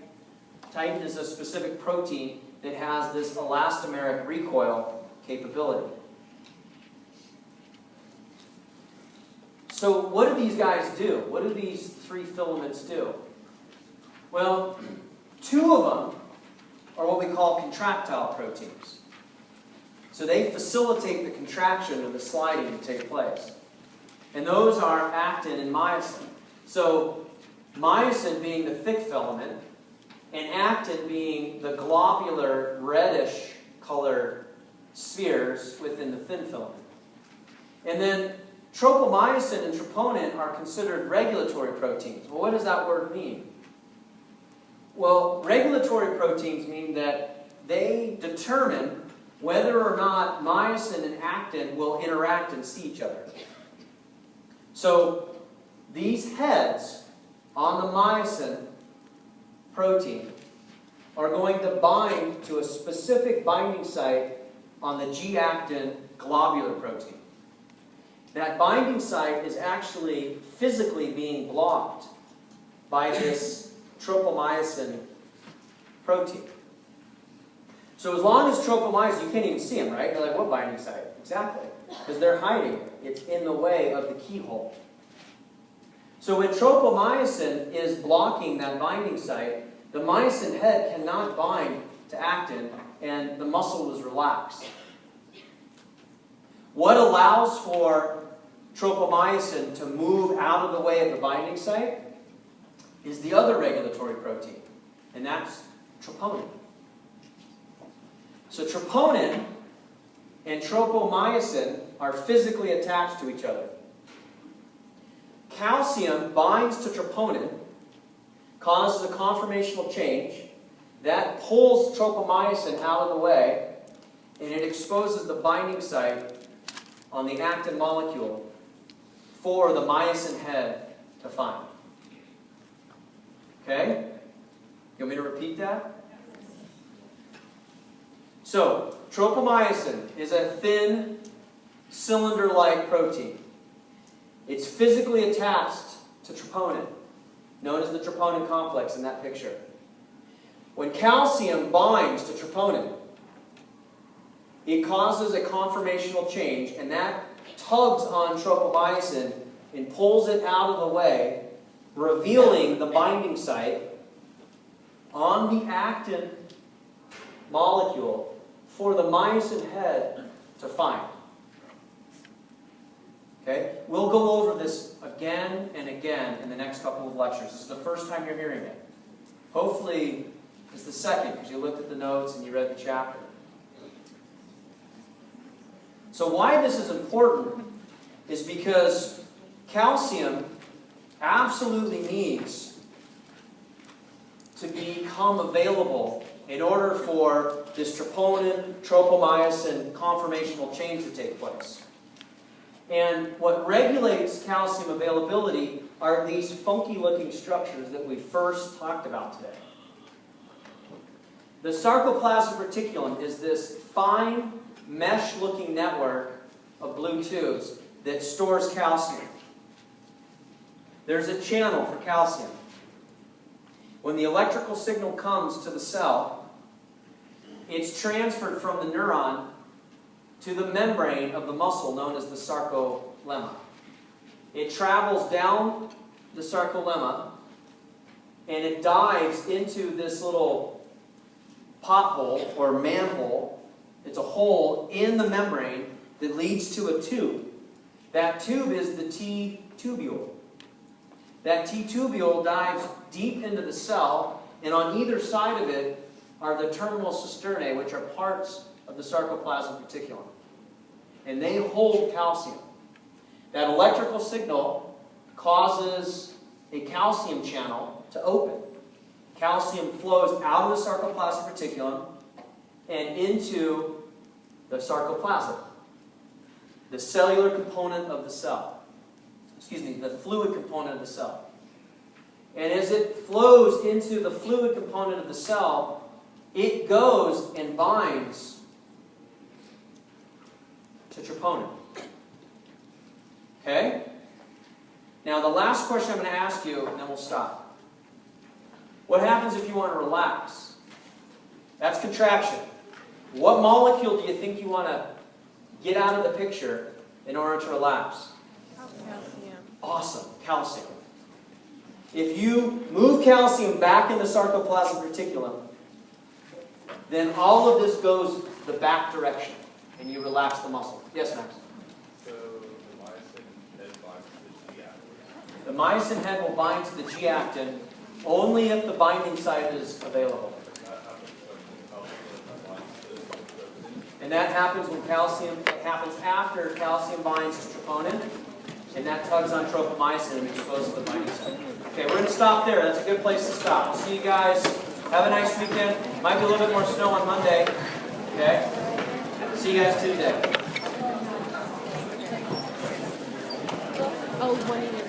Titin is a specific protein that has this elastomeric recoil capability. So what do these guys do? What do these 3 filaments do? Well, 2 of them are what we call contractile proteins. So they facilitate the contraction or the sliding to take place. And those are actin and myosin. So myosin being the thick filament, and actin being the globular reddish colored spheres within the thin filament. And then tropomyosin and troponin are considered regulatory proteins. Well, what does that word mean? Well, regulatory proteins mean that they determine whether or not myosin and actin will interact and see each other. So these heads on the myosin protein are going to bind to a specific binding site on the G-actin globular protein. That binding site is actually physically being blocked by this tropomyosin protein. So as long as tropomyosin, you can't even see them, right? You're like, what binding site? Exactly. Because they're hiding. It's in the way of the keyhole. So when tropomyosin is blocking that binding site, the myosin head cannot bind to actin, and the muscle is relaxed. What allows for tropomyosin to move out of the way of the binding site is the other regulatory protein, and that's troponin. So troponin and tropomyosin are physically attached to each other. Calcium binds to troponin, causes a conformational change, that pulls tropomyosin out of the way, and it exposes the binding site on the actin molecule for the myosin head to find. Okay? You want me to repeat that? So, tropomyosin is a thin, cylinder-like protein. It's physically attached to troponin, known as the troponin complex in that picture. When calcium binds to troponin, it causes a conformational change, and that tugs on tropomyosin and pulls it out of the way, revealing the binding site on the actin molecule for the myosin head to find. Okay? We'll go over this again and again in the next couple of lectures. This is the first time you're hearing it. Hopefully, it's the second, because you looked at the notes and you read the chapter. So why this is important is because calcium absolutely needs to become available in order for this troponin, tropomyosin conformational change to take place. And what regulates calcium availability are these funky-looking structures that we first talked about today. The sarcoplasmic reticulum is this fine, mesh-looking network of blue tubes that stores calcium. There's a channel for calcium. When the electrical signal comes to the cell, it's transferred from the neuron to the membrane of the muscle known as the sarcolemma. It travels down the sarcolemma and it dives into this little pothole or manhole. It's a hole in the membrane that leads to a tube. That tube is the T-tubule. That T-tubule dives deep into the cell, and on either side of it are the terminal cisternae, which are parts of the sarcoplasmic reticulum. And they hold calcium. That electrical signal causes a calcium channel to open. Calcium flows out of the sarcoplasmic reticulum and into the sarcoplasm, the cellular component of the cell. Excuse me, the fluid component of the cell. And as it flows into the fluid component of the cell, it goes and binds to troponin. Okay? Now the last question I'm going to ask you, and then we'll stop. What happens if you want to relax? That's contraction. What molecule do you think you want to get out of the picture in order to relax? Calcium. Awesome, calcium. If you move calcium back in the sarcoplasmic reticulum, then all of this goes the back direction, and you relax the muscle. Yes, Max? So the myosin head binds to the G-actin. The myosin head will bind to the G-actin only if the binding site is available. And that happens when calcium, it happens after calcium binds to troponin, and that tugs on tropomyosin and exposes the binding site. Okay, we're going to stop there. That's a good place to stop. We'll see you guys Have a nice weekend. Might be a little bit more snow on Monday. Okay? See you guys Tuesday. Oh, 1 minute.